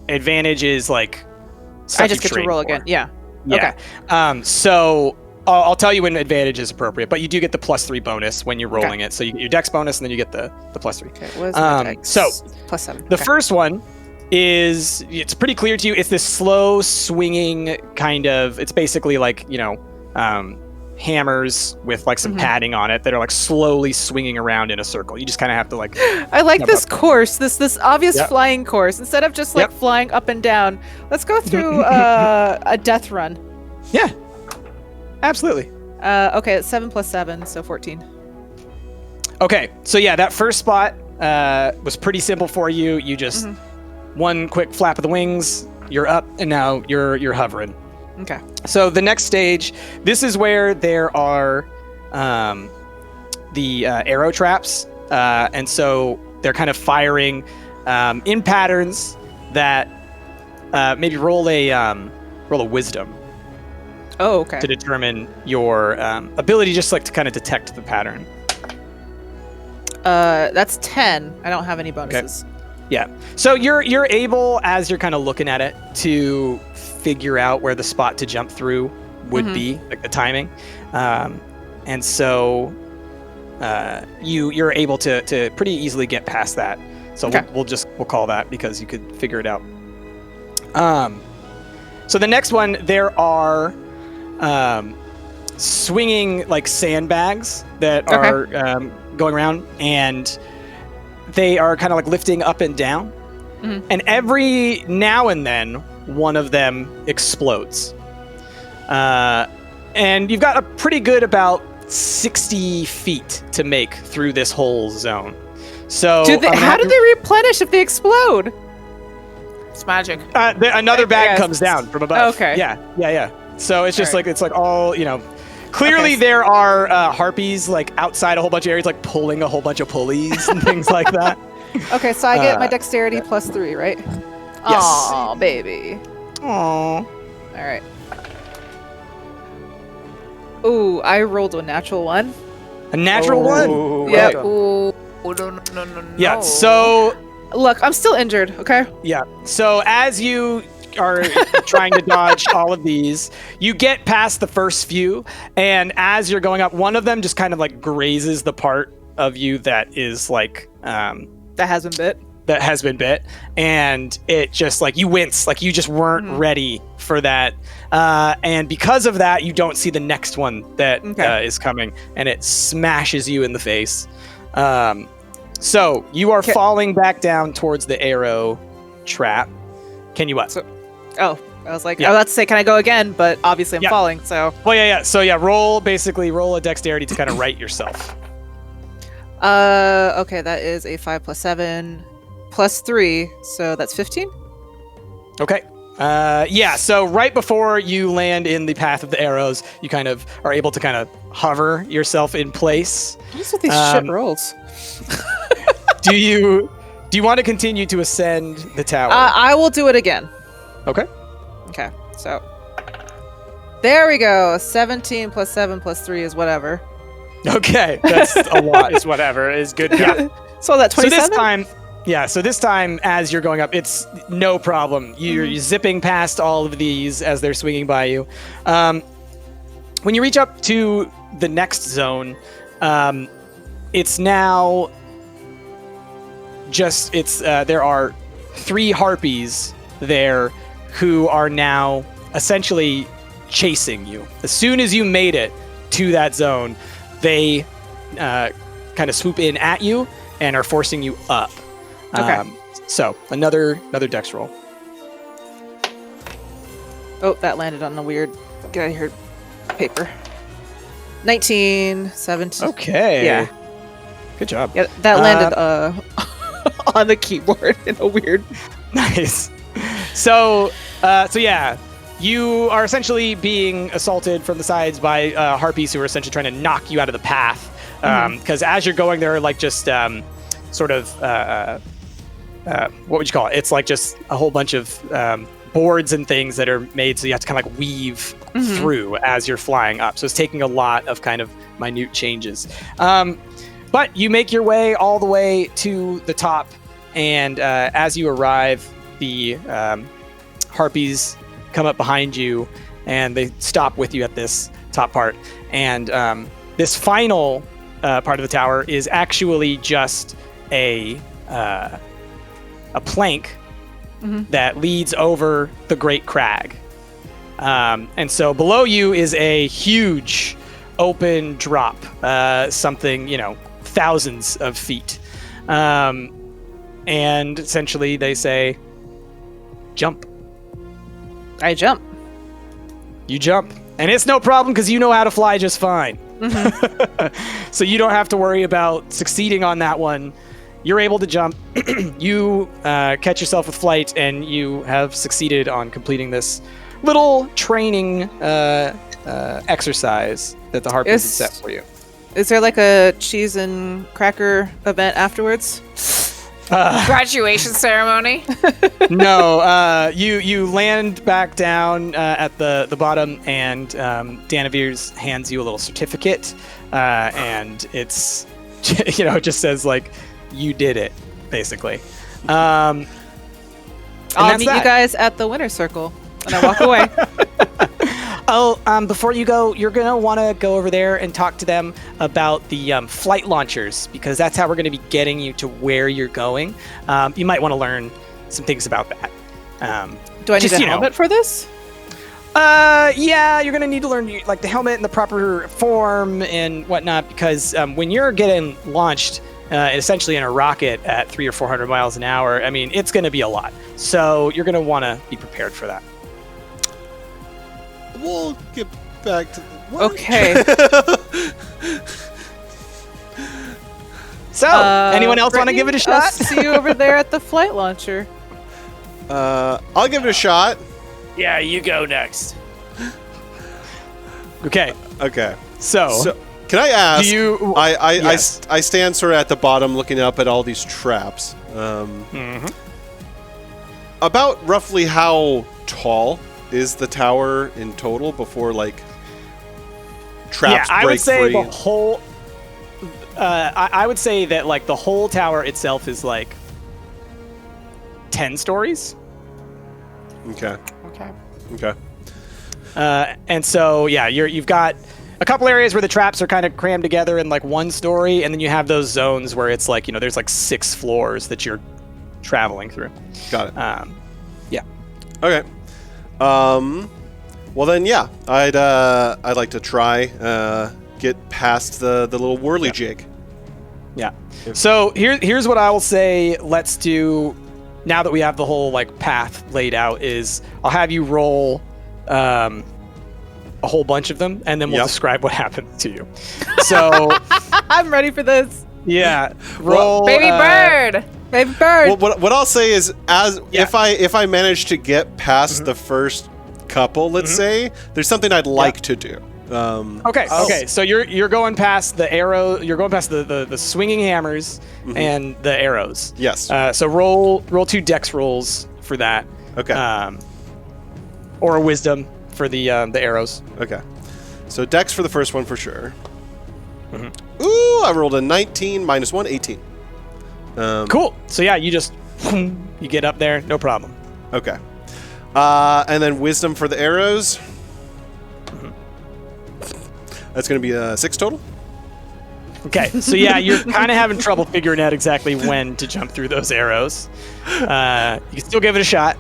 Speaker 2: advantage is like stuff
Speaker 4: I just
Speaker 2: you've
Speaker 4: get to
Speaker 2: trained
Speaker 4: roll
Speaker 2: for.
Speaker 4: again? Yeah.
Speaker 2: Yeah.
Speaker 4: Okay.
Speaker 2: So I'll tell you when advantage is appropriate, but you do get the +3 bonus when you're rolling it. So you get your dex bonus, and then you get the +3.
Speaker 4: Okay. What is my dex?
Speaker 2: So
Speaker 4: +7.
Speaker 2: The
Speaker 4: Okay.
Speaker 2: first one it's pretty clear to you. It's this slow swinging kind of. It's basically like hammers with like some padding on it that are like slowly swinging around in a circle. You just kind of have to like.
Speaker 4: I like
Speaker 2: Yep,
Speaker 4: this
Speaker 2: yep.
Speaker 4: course, this obvious
Speaker 2: Yep.
Speaker 4: flying course. Instead of just like
Speaker 2: Yep.
Speaker 4: flying up and down, let's go through a death run.
Speaker 2: Yeah. Absolutely.
Speaker 4: Okay, it's 7 + 7, so 14.
Speaker 2: Okay, so yeah, that first spot was pretty simple for you. You just one quick flap of the wings, you're up, and now you're hovering.
Speaker 4: Okay.
Speaker 2: So the next stage, this is where there are the arrow traps, and so they're kind of firing in patterns that maybe roll a wisdom
Speaker 4: Oh, okay.
Speaker 2: to determine your ability, just like to kind of detect the pattern.
Speaker 4: That's 10. I don't have any bonuses.
Speaker 2: Yeah. So you're able, as you're kind of looking at it, to figure out where the spot to jump through would be, like the timing, and so you're able to pretty easily get past that. So
Speaker 4: Okay.
Speaker 2: we'll call that because you could figure it out. So the next one, there are swinging like sandbags that are going around, and they are kind of like lifting up and down. Mm-hmm. And every now and then, one of them explodes. And you've got a pretty good about 60 feet to make through this whole zone. So
Speaker 4: how do they replenish if they explode?
Speaker 3: It's magic.
Speaker 2: Another bag comes down from above.
Speaker 4: Okay.
Speaker 2: Yeah. So it's just like it's like all, you know. Clearly there are harpies like outside a whole bunch of areas, like pulling a whole bunch of pulleys and things like that.
Speaker 4: Okay, so I get my dexterity +3, right?
Speaker 2: Yes.
Speaker 4: Aw, baby.
Speaker 2: Aww.
Speaker 4: All right. Ooh, I rolled a natural 1.
Speaker 2: A natural one?
Speaker 4: Yep.
Speaker 3: Oh, no.
Speaker 2: Yeah, so...
Speaker 4: Look, I'm still injured, okay?
Speaker 2: Yeah, so as you are trying to dodge all of these, you get past the first few, and as you're going up, one of them just kind of like grazes the part of you that is like...
Speaker 4: that has been bit. And it just like, you wince, like you just weren't ready for that. And because of that, you don't see the next one that is coming, and it smashes you in the face. So you are falling back down towards the arrow trap. Can you what? I was like, I was about to say, can I go again? But obviously I'm falling, so.
Speaker 2: Well, yeah. So yeah, roll a dexterity to kind of right yourself.
Speaker 4: Okay, that is a 5 + 7 + 3, so that's 15.
Speaker 2: Okay. Yeah, so right before you land in the path of the arrows, you kind of are able to kind of hover yourself in place.
Speaker 4: What is with these shit rolls?
Speaker 2: Do you want to continue to ascend the tower?
Speaker 4: I will do it again.
Speaker 2: Okay.
Speaker 4: Okay, so there we go. 17 + 7 + 3 is whatever.
Speaker 2: Okay, that's a lot.
Speaker 5: Is whatever is good.
Speaker 2: Yeah.
Speaker 4: So that 27.
Speaker 2: So this time, as you're going up, it's no problem. You're zipping past all of these as they're swinging by you. When you reach up to the next zone, it's now just there are 3 harpies there who are now essentially chasing you. As soon as you made it to that zone, they kind of swoop in at you and are forcing you up.
Speaker 4: Okay.
Speaker 2: So another dex roll.
Speaker 4: Oh, that landed on the weird. Get out of here, paper. 19, 17.
Speaker 2: Okay.
Speaker 4: Yeah.
Speaker 2: Good job.
Speaker 4: Yeah, that landed on the keyboard in a weird.
Speaker 2: Nice. So yeah, you are essentially being assaulted from the sides by harpies who are essentially trying to knock you out of the path. Because as you're going, there are like just sort of what would you call it? It's like just a whole bunch of boards and things that are made so you have to kind of like weave through as you're flying up. So it's taking a lot of kind of minute changes. But you make your way all the way to the top, and as you arrive, the harpies come up behind you, and they stop with you at this top part. And this final part of the tower is actually just a plank that leads over the Great Crag. And so below you is a huge open drop, something, thousands of feet. And essentially they say, jump.
Speaker 4: I jump.
Speaker 2: You jump. And it's no problem because you know how to fly just fine. So you don't have to worry about succeeding on that one. You're able to jump. You catch yourself with flight, and you have succeeded on completing this little training exercise that the harpies had set for you.
Speaker 4: Is there like a cheese and cracker event afterwards?
Speaker 3: Graduation ceremony?
Speaker 2: No, you land back down at the bottom, and Danavir's hands you a little certificate, and it's it just says like, you did it, basically. I'll
Speaker 4: meet you guys at the winner's circle, and I walk away.
Speaker 2: Before you go, you're going to want to go over there and talk to them about the flight launchers, because that's how we're going to be getting you to where you're going. You might want to learn some things about that.
Speaker 4: Do I need a helmet for this?
Speaker 2: Yeah, you're gonna need to learn like the helmet in the proper form and whatnot, because when you're getting launched, essentially in a rocket at 300 or 400 miles an hour, I mean, it's gonna be a lot. So you're gonna want to be prepared for that.
Speaker 6: We'll get back to
Speaker 3: Okay.
Speaker 2: So, anyone else want to give it a shot?
Speaker 8: I'll see you over there at the flight launcher.
Speaker 6: I'll give it a shot.
Speaker 5: Yeah, you go next.
Speaker 2: Okay.
Speaker 6: Okay.
Speaker 2: So
Speaker 6: can I ask?
Speaker 2: do you? Yes.
Speaker 6: I stand sort of at the bottom, looking up at all these traps. About roughly how tall is the tower in total before like traps
Speaker 2: I
Speaker 6: break
Speaker 2: would say
Speaker 6: free?
Speaker 2: the whole. I would say that like the whole tower itself is like 10 stories.
Speaker 6: Okay.
Speaker 5: Okay.
Speaker 6: Okay.
Speaker 2: And so yeah, you've got a couple areas where the traps are kind of crammed together in like one story, and then you have those zones where it's like, there's like 6 floors that you're traveling through.
Speaker 6: Got it.
Speaker 2: Yeah.
Speaker 6: Okay. Well then, yeah, I'd like to try get past the little whirly jig.
Speaker 2: Yeah. So here's what I will say. Let's do, now that we have the whole like path laid out, is I'll have you roll a whole bunch of them, and then we'll describe what happens to you. So
Speaker 8: I'm ready for this.
Speaker 2: yeah, roll
Speaker 3: Baby bird.
Speaker 8: Baby bird.
Speaker 6: Well, what I'll say is, if I manage to get past the first couple, let's say, there's something I'd like to do.
Speaker 2: Okay. So you're going past the arrow. You're going past the swinging hammers and the arrows.
Speaker 6: Yes.
Speaker 2: So roll 2 dex rolls for that.
Speaker 6: Okay.
Speaker 2: Or a wisdom for the arrows.
Speaker 6: Okay. So dex for the first one for sure. Ooh, I rolled a 19 minus 1, 18.
Speaker 2: Cool. So yeah, you just you get up there, no problem.
Speaker 6: Okay. And then wisdom for the arrows. That's going to be a 6 total.
Speaker 2: Okay. So yeah, you're kind of having trouble figuring out exactly when to jump through those arrows. You can still give it a shot.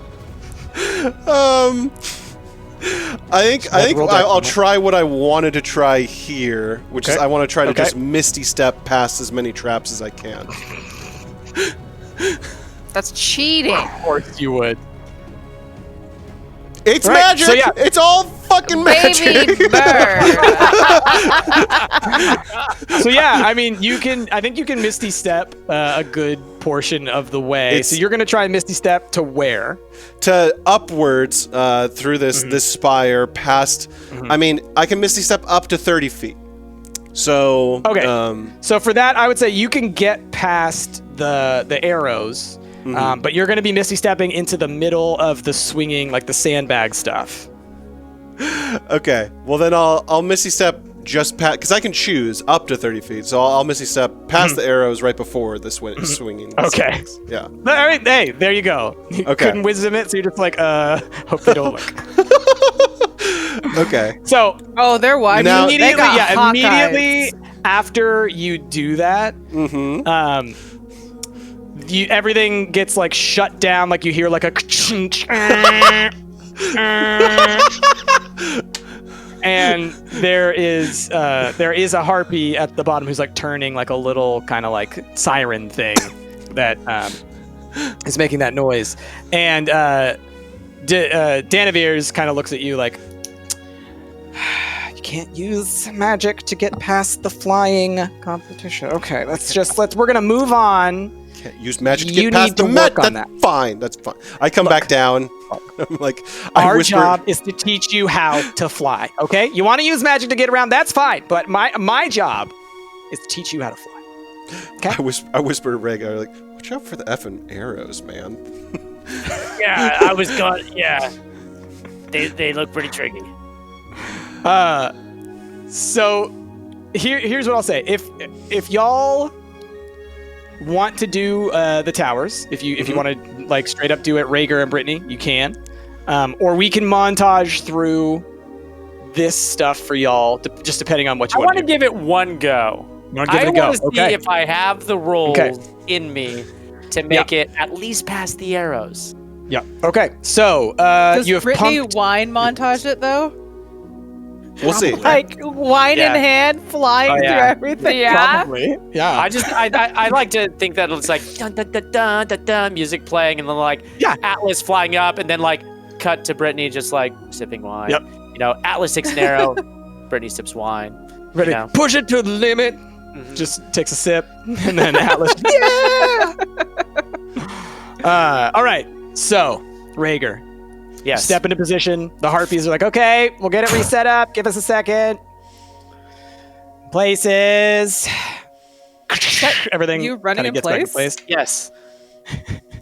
Speaker 6: I think I'll try what I wanted to try here, which is I want to try to just misty step past as many traps as I can.
Speaker 3: That's cheating.
Speaker 2: Of course you would.
Speaker 6: It's
Speaker 2: Right,
Speaker 6: magic.
Speaker 2: so yeah.
Speaker 6: It's all fucking magic.
Speaker 3: Baby bird.
Speaker 2: So yeah, I mean, I think you can Misty Step a good portion of the way. So you're gonna try Misty Step to where?
Speaker 6: To upwards through this spire past. I mean, I can Misty Step up to 30 feet. So
Speaker 2: okay. So for that, I would say you can get past the arrows, but you're gonna be Misty Stepping into the middle of the swinging, like the sandbag stuff.
Speaker 6: Okay. Well, then I'll Misty Step just past, because I can choose up to 30 feet. So I'll Misty Step past the arrows right before the swinging.
Speaker 2: Okay.
Speaker 6: Swings. Yeah.
Speaker 2: All right. Hey, there you go. You couldn't wisdom it, so you're just like, hope they don't look.
Speaker 6: Okay.
Speaker 2: So,
Speaker 8: they're wide.
Speaker 6: Now-
Speaker 8: They got hawk
Speaker 2: immediately
Speaker 8: eyes.
Speaker 2: after you do that, everything gets like shut down. Like you hear like a and there is a harpy at the bottom who's like turning like a little kind of like siren thing that is making that noise. And Danavir's kind of looks at you like, you can't use magic to get past the flying competition. Okay, we're gonna move on.
Speaker 6: Can't use magic to
Speaker 2: You
Speaker 6: get past
Speaker 2: need to
Speaker 6: the met.
Speaker 2: work on
Speaker 6: That's
Speaker 2: that.
Speaker 6: fine. That's fine. I come back down. I'm like, I
Speaker 2: Our
Speaker 6: whisper,
Speaker 2: job is to teach you how to fly. Okay, you want to use magic to get around? That's fine. But my job is to teach you how to fly. Okay.
Speaker 6: I whisper to Reg, I'm like, watch out for the effing arrows, man.
Speaker 5: Yeah, I was gone. Yeah, they look pretty tricky.
Speaker 2: So here's what I'll say. If y'all want to do the towers, if you want to like straight up do it, Rhaegar and Brittany, you can. Or we can montage through this stuff for y'all, just depending on what you want to do.
Speaker 5: give it one go.
Speaker 2: You want to give it a go?
Speaker 5: I want to see if I have the rolls
Speaker 2: Okay.
Speaker 5: in me to make it at least past the arrows.
Speaker 2: Yeah. Okay. So
Speaker 8: Does
Speaker 2: you have
Speaker 8: Brittany
Speaker 2: pumped.
Speaker 8: wine montage it though?
Speaker 6: We'll see.
Speaker 8: Like wine
Speaker 5: Yeah.
Speaker 8: in hand, flying through everything.
Speaker 3: Yeah.
Speaker 2: Probably. Yeah.
Speaker 5: I like to think that it's like dun dun dun dun dun dun music playing and then like Atlas flying up and then like cut to Brittany just like sipping wine.
Speaker 2: Yep.
Speaker 5: You know, Atlas takes an arrow, Brittany sips wine.
Speaker 2: Ready?
Speaker 5: You know.
Speaker 2: Push it to the limit.
Speaker 5: Mhm.
Speaker 2: Just takes a sip, and then Atlas. All right. So, Rhaegar,
Speaker 5: Yes.
Speaker 2: step into position. The harpies are like, okay, we'll get it reset up. Give us a second. Places. Everything.
Speaker 8: You running
Speaker 2: kinda
Speaker 8: in
Speaker 2: gets back in
Speaker 8: place?
Speaker 5: Yes.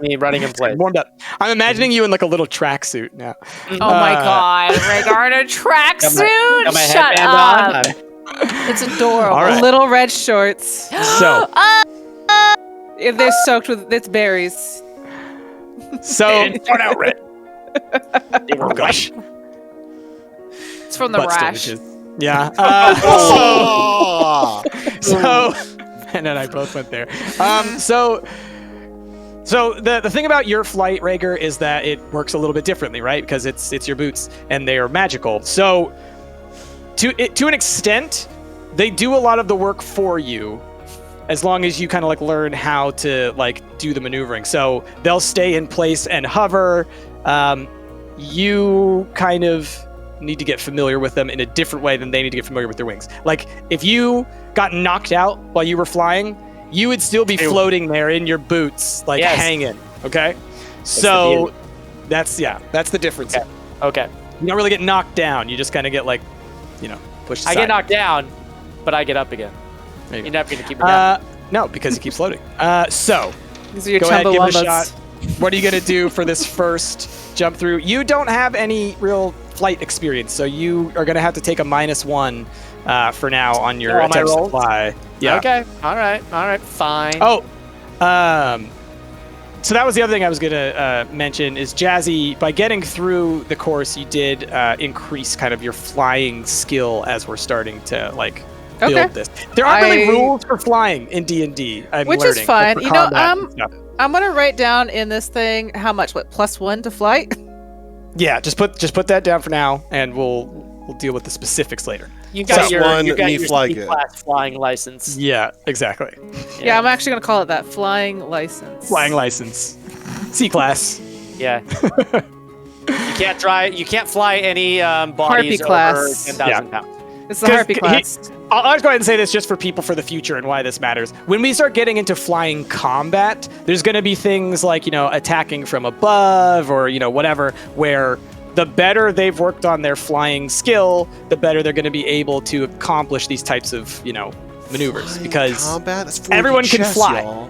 Speaker 5: Me running in place.
Speaker 2: Warmed up. I'm imagining you in like a little tracksuit now.
Speaker 3: Oh my god, Rhaegar in a tracksuit?
Speaker 5: Got my
Speaker 3: Shut
Speaker 5: headband
Speaker 3: up.
Speaker 5: on.
Speaker 3: It's adorable.
Speaker 2: All right.
Speaker 8: Little red shorts.
Speaker 2: So,
Speaker 8: If they're soaked with its berries.
Speaker 5: Start out red.
Speaker 2: oh gosh.
Speaker 3: It's from the
Speaker 2: Butt
Speaker 3: rash.
Speaker 2: stitches. Yeah.
Speaker 6: Oh.
Speaker 2: So, Ben and I both went there. So the thing about your flight, Rhaegar, is that it works a little bit differently, right? Because it's your boots and they are magical. So to an extent, they do a lot of the work for you, as long as you kind of like learn how to like do the maneuvering. So they'll stay in place and hover. You kind of need to get familiar with them in a different way than they need to get familiar with their wings. Like if you got knocked out while you were flying, you would still be floating there in your boots, like hanging. Okay, so that's the difference.
Speaker 5: Okay.
Speaker 2: You don't really get knocked down. You just kind of get like, pushed aside.
Speaker 5: I get knocked down, but I get up again.
Speaker 2: There you
Speaker 5: You're
Speaker 2: go.
Speaker 5: never gonna keep me down.
Speaker 2: No, because you keep floating. So
Speaker 8: These are your
Speaker 2: go ahead, give it a shot.
Speaker 8: Chumbawambas.
Speaker 2: What are you gonna do for this first jump through? You don't have any real flight experience, so you are gonna have to take a -1 for now on your
Speaker 5: On my
Speaker 2: attempts to
Speaker 5: rolls?
Speaker 2: fly. Yeah.
Speaker 5: Okay. All right. Fine.
Speaker 2: Oh, so that was the other thing I was gonna mention is Jazzy. By getting through the course, you did increase kind of your flying skill as we're starting to like build
Speaker 8: Okay.
Speaker 2: this. There aren't really
Speaker 8: I-
Speaker 2: rules for flying in D&D. I'm
Speaker 8: Which is
Speaker 2: learning,
Speaker 8: fine.
Speaker 2: for
Speaker 8: You know,
Speaker 2: combat and stuff.
Speaker 8: I'm gonna write down in this thing how much. What, +1 to flight?
Speaker 2: Yeah, just put that down for now, and we'll deal with the specifics later.
Speaker 5: You got your
Speaker 6: +1,
Speaker 5: you got
Speaker 6: me
Speaker 5: your
Speaker 6: fly
Speaker 5: C
Speaker 6: good.
Speaker 5: class flying license.
Speaker 2: Yeah, exactly.
Speaker 8: Yeah, I'm actually gonna call it that. Flying license.
Speaker 2: Flying license, C-class.
Speaker 5: Yeah. You can't drive. You can't fly any
Speaker 8: Harpy
Speaker 5: bodies over
Speaker 8: class.
Speaker 5: 10,000 pounds.
Speaker 8: It's the Harpy class.
Speaker 2: I'll just go ahead and say this just for people for the future and why this matters. When we start getting into flying combat, there's going to be things like, attacking from above or, whatever, where the better they've worked on their flying skill, the better they're going to be able to accomplish these types of, maneuvers. Because
Speaker 6: combat? That's 4D
Speaker 2: everyone can
Speaker 6: chess,
Speaker 2: fly.
Speaker 6: y'all.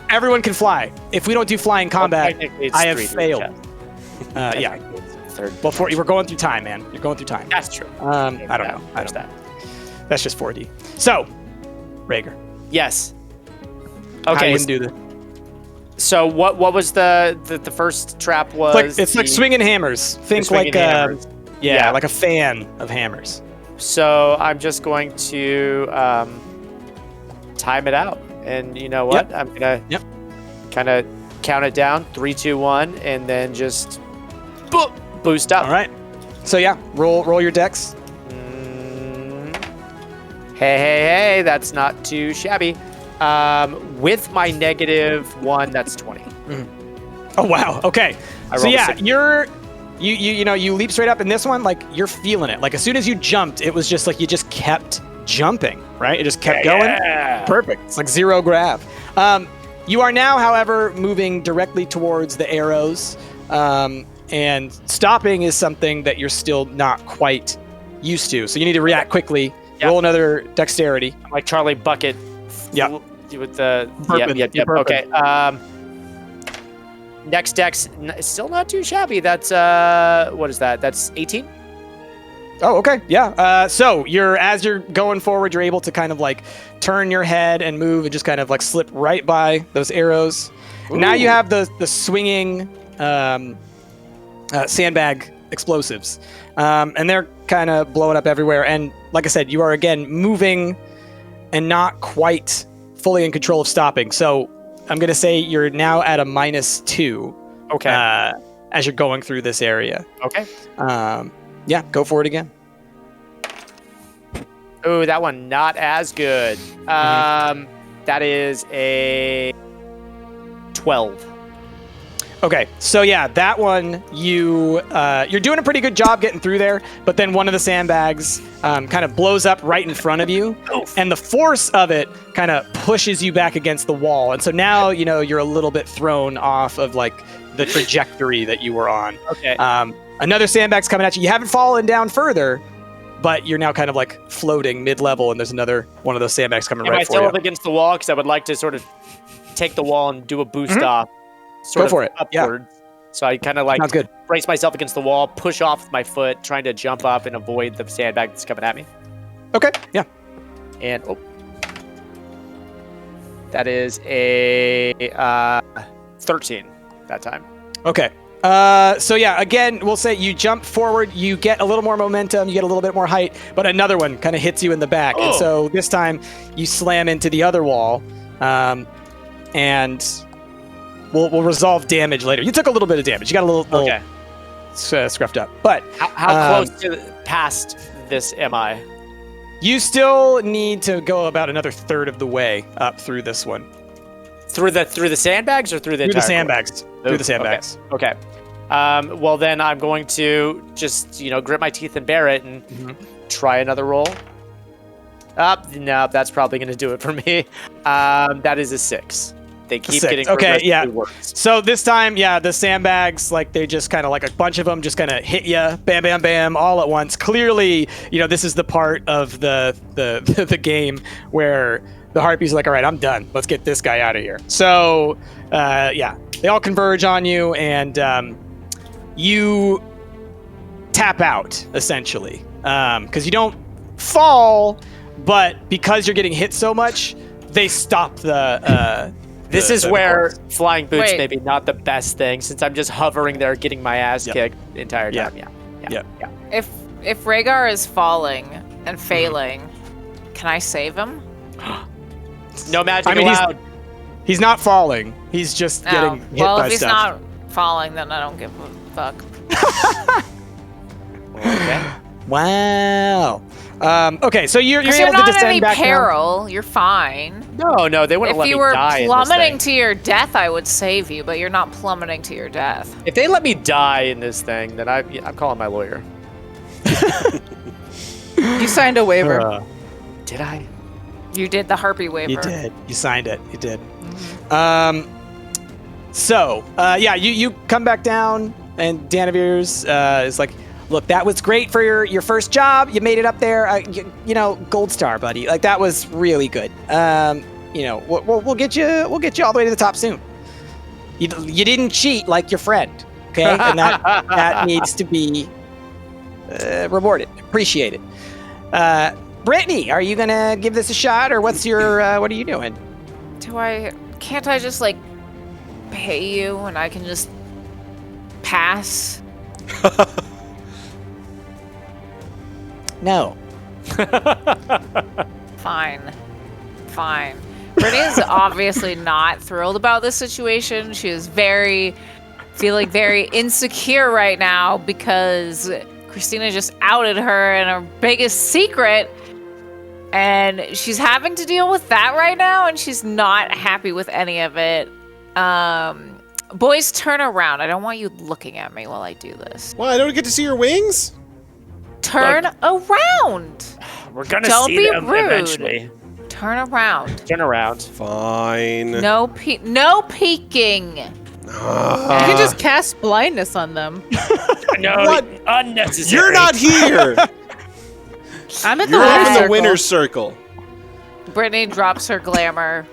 Speaker 2: Everyone can fly. If we don't do flying combat,
Speaker 5: technically it's
Speaker 2: I have
Speaker 5: 3D
Speaker 2: failed.
Speaker 5: chess.
Speaker 2: Yeah.
Speaker 5: Third.
Speaker 2: We're going through time, man. You're going through time.
Speaker 5: That's true.
Speaker 2: I don't know. I don't know. That's just 4D. So, Rhaegar.
Speaker 5: Yes.
Speaker 2: How
Speaker 5: Okay.
Speaker 2: you gonna do this?
Speaker 5: So what was the first trap was?
Speaker 2: It's like swinging hammers. Think
Speaker 5: swinging
Speaker 2: like
Speaker 5: hammers.
Speaker 2: yeah, like a fan of hammers.
Speaker 5: So I'm just going to time it out, and you know what? I'm gonna kind of count it down, 3, 2, 1, and then just boost up.
Speaker 2: All right. So yeah, roll your dex.
Speaker 5: Hey, that's not too shabby. With my -1, that's 20.
Speaker 2: Oh wow. Okay.
Speaker 5: I
Speaker 2: So
Speaker 5: rolled a
Speaker 2: yeah,
Speaker 5: 6.
Speaker 2: you leap straight up in this one. Like you're feeling it. Like as soon as you jumped, it was just like you just kept jumping, right? It just kept going.
Speaker 5: Yeah.
Speaker 2: Perfect. It's like zero grav. You are now, however, moving directly towards the arrows, and stopping is something that you're still not quite used to. So you need to react quickly.
Speaker 5: Yeah.
Speaker 2: Roll another dexterity.
Speaker 5: I'm like Charlie Bucket.
Speaker 2: Yep.
Speaker 5: With the
Speaker 2: Burping.
Speaker 5: yep.
Speaker 2: You're burping.
Speaker 5: Okay. Next dex, still not too shabby. That's what is that? That's 18.
Speaker 2: Oh, okay. Yeah. So as you're going forward, you're able to kind of like turn your head and move and just kind of like slip right by those arrows. Now you have the swinging sandbag explosives, and they're kind of blowing up everywhere. And like I said, you are again moving and not quite fully in control of stopping. So I'm gonna say you're now at a -2.
Speaker 5: Okay.
Speaker 2: as you're going through this area.
Speaker 5: Okay.
Speaker 2: Yeah, go for it again.
Speaker 5: Oh, that one not as good. That is a 12.
Speaker 2: Okay, so yeah, that one you're doing a pretty good job getting through there, but then one of the sandbags kind of blows up right in front of you, and the force of it kind of pushes you back against the wall, and so now you're a little bit thrown off of like the trajectory that you were on.
Speaker 5: Okay.
Speaker 2: Another sandbag's coming at you. You haven't fallen down further, but you're now kind of like floating mid-level, and there's another one of those sandbags coming right for you.
Speaker 5: Am I still up against the wall? Because I would like to sort of take the wall and do a boost off.
Speaker 2: Go for it.
Speaker 5: Upward. Yeah. So I kind of like
Speaker 2: Sounds good.
Speaker 5: brace myself against the wall, push off with my foot, trying to jump up and avoid the sandbag that's coming at me.
Speaker 2: Okay, yeah.
Speaker 5: And that is a 13 that time.
Speaker 2: Okay. So yeah, again, we'll say you jump forward, you get a little more momentum, you get a little bit more height, but another one kind of hits you in the back. And so this time you slam into the other wall, and we'll resolve damage later. You took a little bit of damage. You got a little scruffed up. But
Speaker 5: how close to past this am I?
Speaker 2: You still need to go about another third of the way up through this one.
Speaker 5: Through the sandbags or through the entire
Speaker 2: sandbags? Through the sandbags.
Speaker 5: Okay. Well, then I'm going to just grit my teeth and bear it and try another roll. No, that's probably going to do it for me. That is a 6. They keep getting worse.
Speaker 2: So this time, the sandbags, like they just kind of like a bunch of them just kind of hit you, bam, bam, bam, all at once. Clearly, this is the part of the game where the harpies are like, all right, I'm done. Let's get this guy out of here. So, they all converge on you, and you tap out essentially because you don't fall, but because you're getting hit so much, they stop the.
Speaker 5: This is where flying boots maybe not the best thing, since I'm just hovering there getting my ass kicked the entire time. Yeah.
Speaker 3: If Rhaegar is falling and failing, can I save him?
Speaker 5: No magic allowed.
Speaker 2: He's not falling. He's just getting hit by stuff.
Speaker 3: Well, if he's not falling, then I don't give a fuck.
Speaker 5: Okay.
Speaker 2: Wow. Okay, so you're able
Speaker 3: not
Speaker 2: to descend
Speaker 3: in any
Speaker 2: back
Speaker 3: peril. You're fine.
Speaker 5: No, they wouldn't let me die.
Speaker 3: If you were
Speaker 5: in this
Speaker 3: plummeting
Speaker 5: thing.
Speaker 3: to your death, I would save you, but you're not plummeting to your death.
Speaker 5: If they let me die in this thing, then I'm calling my lawyer.
Speaker 8: You signed a waiver.
Speaker 5: Did I?
Speaker 3: You did the harpy waiver.
Speaker 2: You did. You signed it. You did.
Speaker 3: Mm-hmm.
Speaker 2: You come back down, and Danavir's is like, look, that was great for your first job. You made it up there. Gold star, buddy. Like that was really good. We'll get you all the way to the top soon. You didn't cheat like your friend, okay? And that needs to be rewarded, appreciated. Brittany, are you gonna give this a shot, or what's your what are you doing?
Speaker 3: Can't I just like pay you and I can just pass?
Speaker 2: No.
Speaker 3: Fine. Brittany is obviously not thrilled about this situation. She is feeling very insecure right now because Christina just outed her in her biggest secret. And she's having to deal with that right now, and she's not happy with any of it. Boys, turn around. I don't want you looking at me while I do this.
Speaker 6: Well, I don't get to see your wings?
Speaker 3: Turn around.
Speaker 5: We're gonna
Speaker 3: Don't
Speaker 5: see
Speaker 3: be
Speaker 5: them
Speaker 3: rude.
Speaker 5: eventually.
Speaker 3: Turn around.
Speaker 5: Turn around.
Speaker 6: Fine.
Speaker 3: No peeking.
Speaker 8: You can just cast blindness on them.
Speaker 5: No,
Speaker 6: What?
Speaker 5: unnecessary.
Speaker 6: You're not here.
Speaker 8: I'm at the
Speaker 6: You're
Speaker 8: winner's
Speaker 6: off in the
Speaker 8: circle.
Speaker 6: winner's circle.
Speaker 3: Brittany drops her glamour.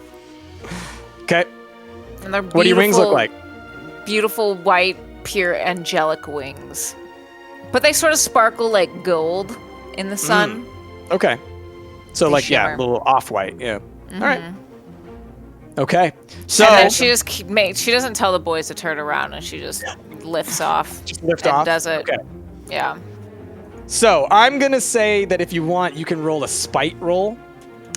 Speaker 2: Okay.
Speaker 3: And they're
Speaker 2: What do your wings look like?
Speaker 3: Beautiful white, pure angelic wings. But they sort of sparkle like gold in the sun.
Speaker 2: Okay. So
Speaker 3: They shimmer.
Speaker 2: a little off-white. Yeah.
Speaker 3: Mm-hmm.
Speaker 2: All right. Okay. So
Speaker 3: And then she just she doesn't tell the boys to turn around, and she just lifts off.
Speaker 2: off.
Speaker 3: Does it.
Speaker 2: Okay.
Speaker 3: Yeah.
Speaker 2: So I'm gonna say that if you want, you can roll a spite roll.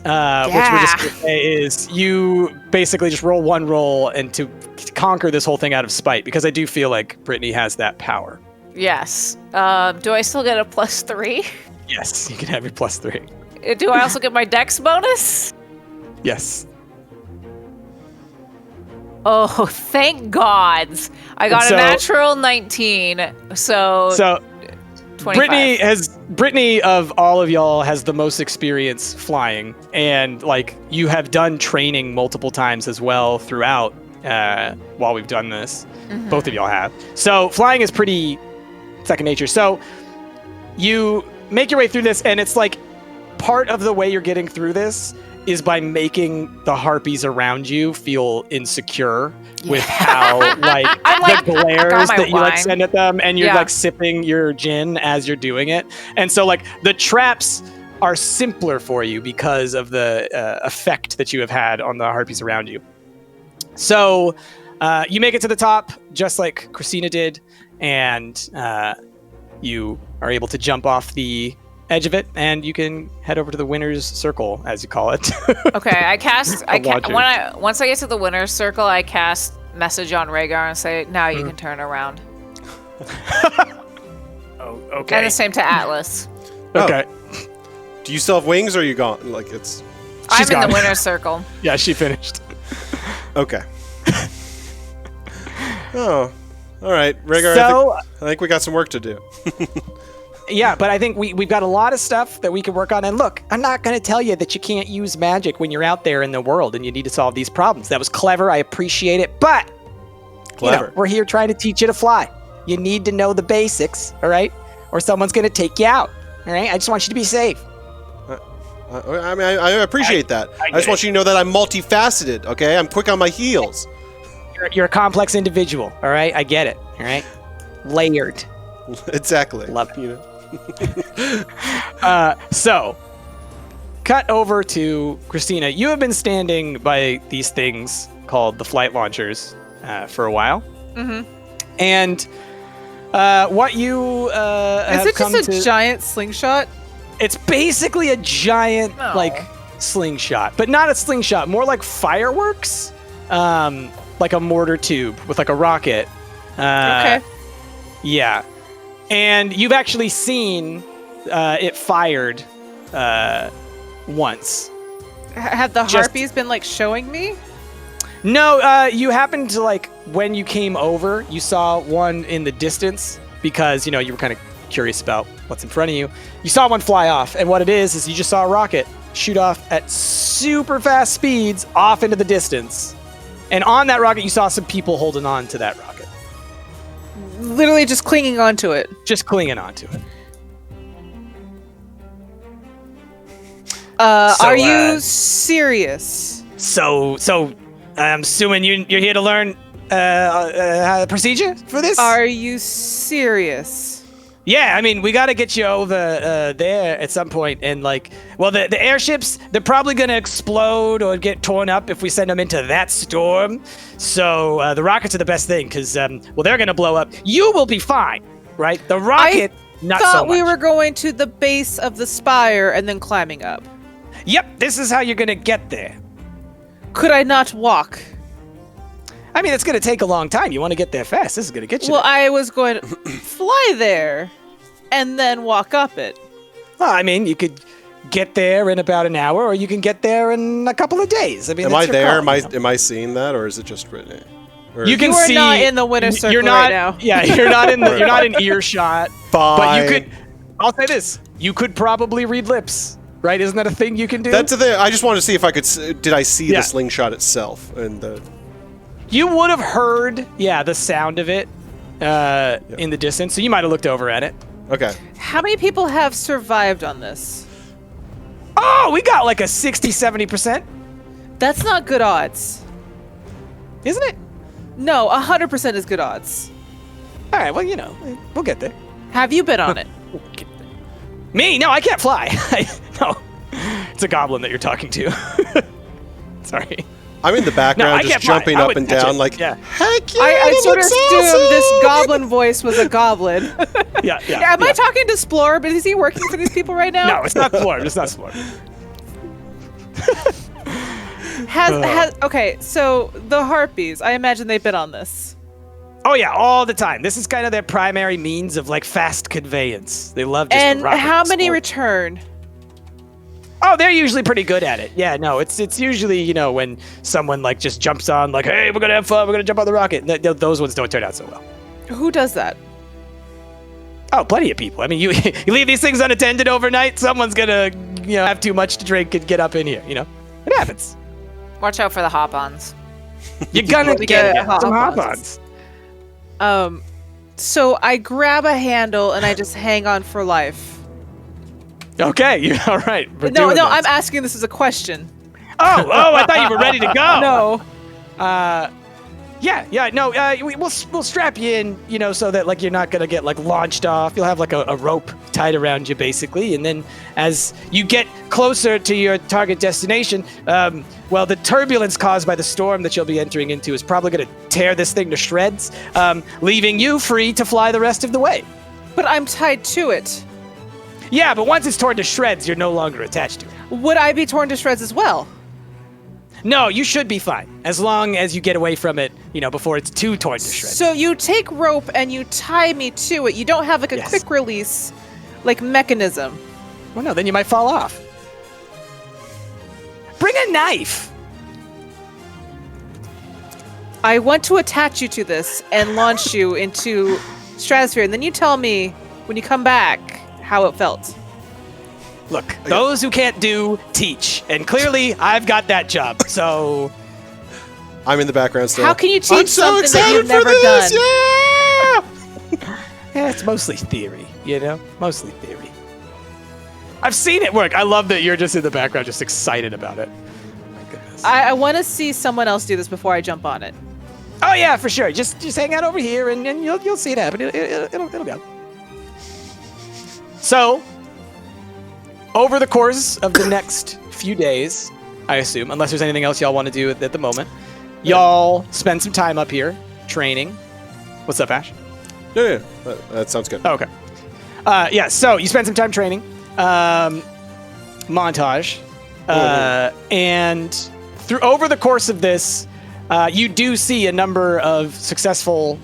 Speaker 2: which we're just going to say is you basically just roll one roll and to conquer this whole thing out of spite, because I do feel like Brittany has that power.
Speaker 3: Yes. Do I still get a +3?
Speaker 2: Yes, you can have your +3.
Speaker 3: Do I also get my dex bonus?
Speaker 2: Yes.
Speaker 3: Oh, thank gods. I got a natural 19, so 25.
Speaker 2: Brittany of all of y'all has the most experience flying, and like you have done training multiple times as well throughout while we've done this. Mm-hmm. Both of y'all have. So flying is pretty second nature. So you make your way through this, and it's like part of the way you're getting through this is by making the harpies around you feel insecure with how the glares that you like send at them, and you're like sipping your gin as you're doing it. And so like the traps are simpler for you because of the effect that you have had on the harpies around you. So you make it to the top just like Christina did, and you are able to jump off the edge of it, and you can head over to the winner's circle, as you call it.
Speaker 3: Okay, once I get to the winner's circle, I cast message on Rhaegar and say, now you can turn around.
Speaker 2: Oh, okay.
Speaker 3: And the same to Atlas.
Speaker 2: Okay.
Speaker 6: Do you still have wings, or are you gone? Like it's.
Speaker 3: I'm in the winner's circle.
Speaker 2: Yeah, she finished.
Speaker 6: Okay. Oh, all right, Rhaegar.
Speaker 2: So,
Speaker 6: I think we got some work to do.
Speaker 2: Yeah, but I think we've got a lot of stuff that we can work on. And look, I'm not going to tell you that you can't use magic when you're out there in the world and you need to solve these problems. That was clever. I appreciate it. But we're here trying to teach you to fly. You need to know the basics, all right? Or someone's going to take you out, all right? I just want you to be safe.
Speaker 6: I mean, I appreciate that. I just want you to know that I'm multifaceted, okay? I'm quick on my heels.
Speaker 2: You're a complex individual, all right? I get it, all right? Layered.
Speaker 6: Exactly.
Speaker 2: Love you. So, cut over to Christina. You have been standing by these things called the flight launchers for a while. Mm-hmm. And what you have
Speaker 8: is it
Speaker 2: come
Speaker 8: just a
Speaker 2: to,
Speaker 8: giant slingshot?
Speaker 2: It's basically a giant slingshot, but not a slingshot, more like fireworks, like a mortar tube with like a rocket.
Speaker 8: Okay.
Speaker 2: Yeah. And you've actually seen it fired once.
Speaker 8: Have the harpies been like showing me?
Speaker 2: No, you happened to like when you came over, you saw one in the distance because you were kind of curious about what's in front of you. You saw one fly off, and what it is you just saw a rocket shoot off at super fast speeds off into the distance. And on that rocket, you saw some people holding on to that rocket.
Speaker 8: Literally just clinging onto it.
Speaker 2: Just clinging onto it.
Speaker 8: Are you serious?
Speaker 2: So I'm assuming you're here to learn procedure for this?
Speaker 8: Are you serious?
Speaker 2: Yeah, I mean, we got to get you over there at some point, and the airships, they're probably going to explode or get torn up if we send them into that storm. So the rockets are the best thing, because, they're going to blow up. You will be fine, right? The rocket, not so much.
Speaker 8: I thought we were going to the base of the spire and then climbing up.
Speaker 2: Yep, this is how you're going to get there.
Speaker 8: Could I not walk?
Speaker 2: I mean, it's going to take a long time. You want to get there fast. This is going to get you
Speaker 8: there.
Speaker 2: I
Speaker 8: was going to fly there and then walk up it.
Speaker 2: Well, I mean, you could get there in about an hour, or you can get there in a couple of days. I mean,
Speaker 6: am I there? Call, am I seeing that, or is it just Brittany?
Speaker 2: You can see.
Speaker 8: You're not in the winner's circle
Speaker 2: you're not,
Speaker 8: right now.
Speaker 2: Yeah, you're not in. You're not in earshot.
Speaker 6: Fine.
Speaker 2: But you could. I'll say this: you could probably read lips. Right? Isn't that a thing you can do?
Speaker 6: That's a thing. I just wanted to see if I could. Did I see the slingshot itself? And
Speaker 2: you would have heard, the sound of it in the distance. So you might have looked over at it.
Speaker 6: Okay.
Speaker 8: How many people have survived on this?
Speaker 2: Oh, we got like a 60-70%.
Speaker 8: That's not good odds.
Speaker 2: Isn't it?
Speaker 8: No, 100% is good odds.
Speaker 2: All right, well, we'll get there.
Speaker 8: Have you been on it?
Speaker 2: Me? No, I can't fly. No. It's a goblin that you're talking to. Sorry.
Speaker 6: I'm in the background just jumping up and down heck yeah,
Speaker 8: I sort of assumed this goblin voice was a goblin.
Speaker 2: Yeah.
Speaker 8: Am I talking to Splorb? Is he working for these people right now?
Speaker 2: No, it's not Splorb. It's not Splorb.
Speaker 8: Okay, so the harpies, I imagine they've been on this.
Speaker 2: Oh yeah, all the time. This is kind of their primary means of like fast conveyance. They love just
Speaker 8: And
Speaker 2: the rocket
Speaker 8: how many
Speaker 2: sport.
Speaker 8: return?
Speaker 2: Oh, they're usually pretty good at it. Yeah, no, it's usually, you know, when someone like just jumps on like, hey, we're gonna have fun, we're gonna jump on the rocket. Those ones don't turn out so well.
Speaker 8: Who does that?
Speaker 2: Oh, plenty of people. I mean, you you leave these things unattended overnight, someone's gonna, you know, have too much to drink and get up in here. You know, it happens.
Speaker 3: Watch out for the hop-ons.
Speaker 2: You're gonna
Speaker 8: Yeah,
Speaker 2: get
Speaker 8: hop-ons.
Speaker 2: some hop-ons.
Speaker 8: So I grab a handle and I just hang on for life.
Speaker 2: Okay, you're all right.
Speaker 8: No, I'm asking this as a question.
Speaker 2: Oh, I thought you were ready to go.
Speaker 8: No.
Speaker 2: We'll strap you in, you know, so that like you're not gonna get like launched off. You'll have like a rope tied around you basically, and then as you get closer to your target destination, the turbulence caused by the storm that you'll be entering into is probably gonna tear this thing to shreds, leaving you free to fly the rest of the way.
Speaker 8: But I'm tied to it.
Speaker 2: Yeah, but once it's torn to shreds, you're no longer attached to it.
Speaker 8: Would I be torn to shreds as well?
Speaker 2: No, you should be fine, as long as you get away from it, you know, before it's too torn to shreds.
Speaker 8: So you take rope and you tie me to it. You don't have like a
Speaker 2: Yes.
Speaker 8: quick release, like mechanism.
Speaker 2: Well, no, then you might fall off. Bring a knife.
Speaker 8: I want to attach you to this and launch you into stratosphere, and then you tell me when you come back how it felt.
Speaker 2: Look, those who can't do, teach. And clearly, I've got that job, so...
Speaker 6: I'm in the background still.
Speaker 8: How can you teach
Speaker 6: I'm so
Speaker 8: something that you've
Speaker 6: excited for
Speaker 8: never
Speaker 6: this!
Speaker 8: done?
Speaker 6: Yeah!
Speaker 2: Yeah, it's mostly theory, you know? Mostly theory. I've seen it work. I love that you're just in the background, just excited about it. My goodness.
Speaker 8: I want to see someone else do this before I jump on it.
Speaker 2: Oh, yeah, for sure. Just hang out over here, and you'll see it happen. It'll go. So... over the course of the next few days, I assume, unless there's anything else y'all want to do at the moment, y'all spend some time up here training. What's up, Ash?
Speaker 6: Yeah, that sounds good.
Speaker 2: Oh, okay. So you spend some time training. Montage. And over the course of this, you do see a number of successful,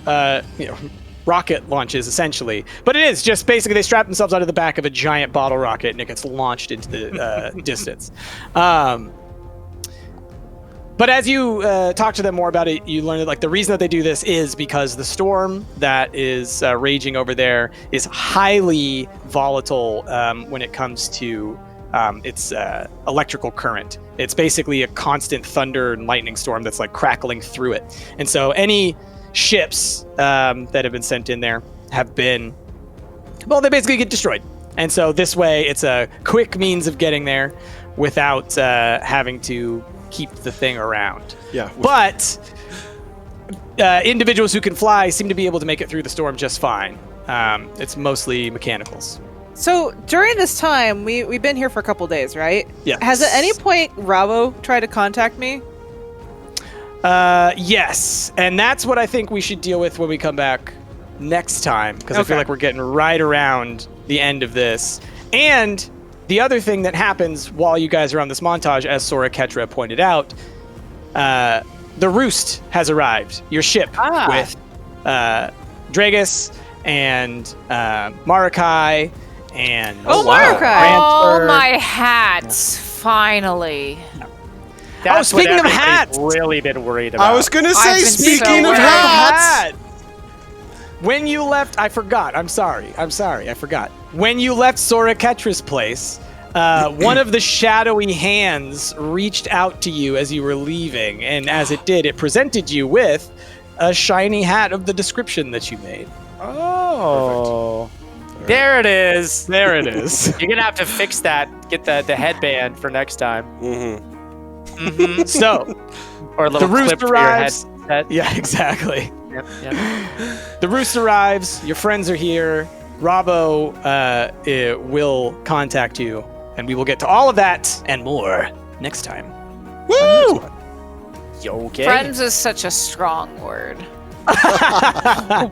Speaker 2: rocket launches, essentially. But it is just basically they strap themselves onto the back of a giant bottle rocket and it gets launched into the distance. But as you talk to them more about it, you learn that like the reason that they do this is because the storm that is raging over there is highly volatile when it comes to its electrical current. It's basically a constant thunder and lightning storm that's like crackling through it. And so any ships that have been sent in there have been, well, they basically get destroyed. And so this way it's a quick means of getting there without having to keep the thing around.
Speaker 6: Yeah.
Speaker 2: But individuals who can fly seem to be able to make it through the storm just fine. It's mostly mechanicals.
Speaker 8: So during this time, we've been here for a couple days, right?
Speaker 2: Yeah.
Speaker 8: Has at any point Rabo tried to contact me?
Speaker 2: Yes. And that's what I think we should deal with when we come back next time, because I feel like we're getting right around the end of this. And the other thing that happens while you guys are on this montage, as SORA KETRA pointed out, the Roost has arrived. Your ship with Dragus and Marakai and
Speaker 8: Marakai!
Speaker 3: Oh, my hats! Finally.
Speaker 5: That's
Speaker 2: speaking
Speaker 5: what
Speaker 2: of
Speaker 5: everybody's
Speaker 2: hats!
Speaker 5: really been worried about.
Speaker 6: I was gonna say,
Speaker 3: I've been
Speaker 6: speaking
Speaker 3: so
Speaker 6: of
Speaker 3: worried.
Speaker 6: hats,
Speaker 2: When you left, I forgot. I'm sorry. I forgot. When you left SORA KETRA's place, one of the shadowy hands reached out to you as you were leaving, and as it did, it presented you with a shiny hat of the description that you made.
Speaker 5: Oh. There it is.
Speaker 2: There it is.
Speaker 5: You're going to have to fix that. Get the headband for next time.
Speaker 2: So,
Speaker 5: Or a little
Speaker 2: the Roost
Speaker 5: clip for your
Speaker 2: arrives.
Speaker 5: headset.
Speaker 2: Yeah, exactly.
Speaker 5: Yep.
Speaker 2: The Roost arrives. Your friends are here. Rabo will contact you, and we will get to all of that and more next time.
Speaker 6: woo!
Speaker 5: You okay?
Speaker 3: Friends is such a strong word.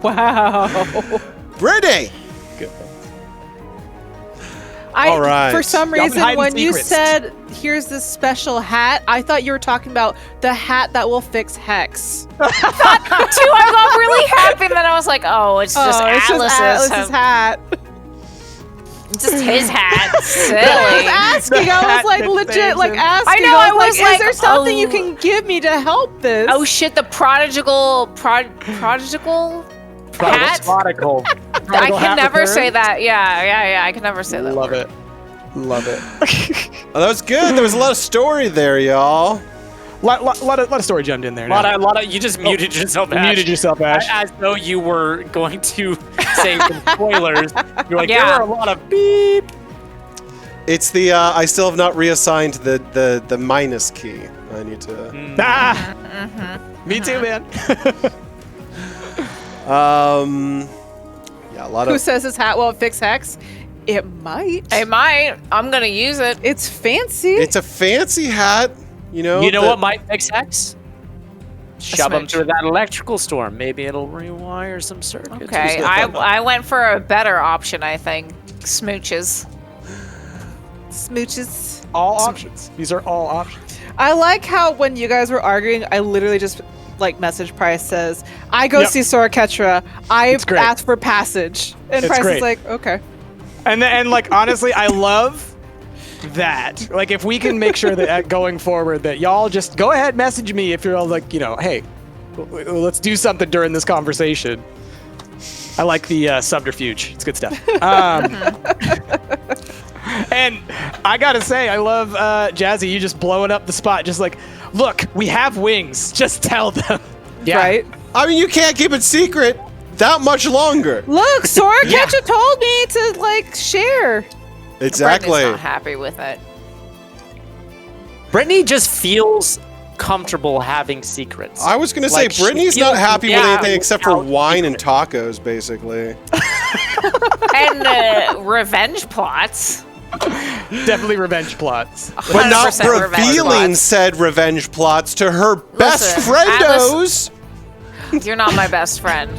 Speaker 8: Wow.
Speaker 6: Ready. All right.
Speaker 8: For some
Speaker 2: Y'all
Speaker 8: reason,
Speaker 2: hiding
Speaker 8: when you
Speaker 2: secrets.
Speaker 8: said, here's this special hat, I thought you were talking about the hat that will fix Hex.
Speaker 3: Too, I got really happy, and then I was like, oh, it's just Atlas's
Speaker 8: hat.
Speaker 3: It's just his hat.
Speaker 8: I was
Speaker 3: Silly.
Speaker 8: asking. I was like legit, like asking.
Speaker 3: I know, I was
Speaker 8: is
Speaker 3: like,
Speaker 8: there something you
Speaker 3: oh.
Speaker 8: can give me to help this?
Speaker 3: Oh shit, the prodigal hat?
Speaker 5: Prodigal.
Speaker 3: I can never say that. Yeah, I can never say that.
Speaker 2: Love
Speaker 3: word.
Speaker 2: it. Love it.
Speaker 6: Oh, that was good. There was a lot of story there, y'all.
Speaker 2: lot of story jumped in there.
Speaker 5: You just muted yourself.
Speaker 2: You
Speaker 5: Ash.
Speaker 2: muted yourself, Ash.
Speaker 5: As though you were going to say some spoilers. You're like,
Speaker 3: Yeah.
Speaker 5: there were a lot of beep.
Speaker 6: It's the I still have not reassigned the minus key. I need to.
Speaker 2: Me too, man.
Speaker 6: Yeah, a lot
Speaker 8: Who
Speaker 6: of.
Speaker 8: says his hat won't fix Hex? It might.
Speaker 3: It might. I'm gonna use it.
Speaker 8: It's fancy.
Speaker 6: It's a fancy hat, you know.
Speaker 5: You know
Speaker 6: that-
Speaker 5: what might fix Hex? Shove them
Speaker 3: smooch.
Speaker 5: through that electrical storm. Maybe it'll rewire some circuits. or
Speaker 3: Okay,
Speaker 5: something.
Speaker 3: I went for a better option. I think smooches.
Speaker 8: Smooches.
Speaker 2: All options. These are all options.
Speaker 8: I like how when you guys were arguing, I literally just like message Price says, I go
Speaker 2: Yep.
Speaker 8: see SORA KETRA. I
Speaker 2: It's great.
Speaker 8: asked for passage. And
Speaker 2: It's
Speaker 8: Price
Speaker 2: great.
Speaker 8: is like, okay.
Speaker 2: And like honestly, I love that. Like if we can make sure that going forward that y'all just go ahead message me if you're all like, you know, hey, let's do something during this conversation. I like the subterfuge. It's good stuff. And I gotta say, I love Jazzy. You just blowing up the spot. Just like, look, we have wings. Just tell them.
Speaker 8: Right?
Speaker 6: I mean, you can't keep it secret that much longer.
Speaker 8: Look, SORA KETRA told me to like share.
Speaker 6: Exactly.
Speaker 3: Brittany's not happy with it.
Speaker 5: Brittany just feels comfortable having secrets.
Speaker 6: I was gonna
Speaker 5: Like,
Speaker 6: say
Speaker 5: she
Speaker 6: Brittany's not
Speaker 5: feels-
Speaker 6: happy with
Speaker 5: yeah,
Speaker 6: anything except for
Speaker 5: without
Speaker 6: wine and tacos, basically.
Speaker 3: And revenge plots.
Speaker 2: Definitely revenge plots.
Speaker 6: But not
Speaker 3: 100% revenge
Speaker 6: revealing
Speaker 3: plots.
Speaker 6: said revenge plots to her best
Speaker 3: Listen,
Speaker 6: friendos.
Speaker 3: You're not my best friend.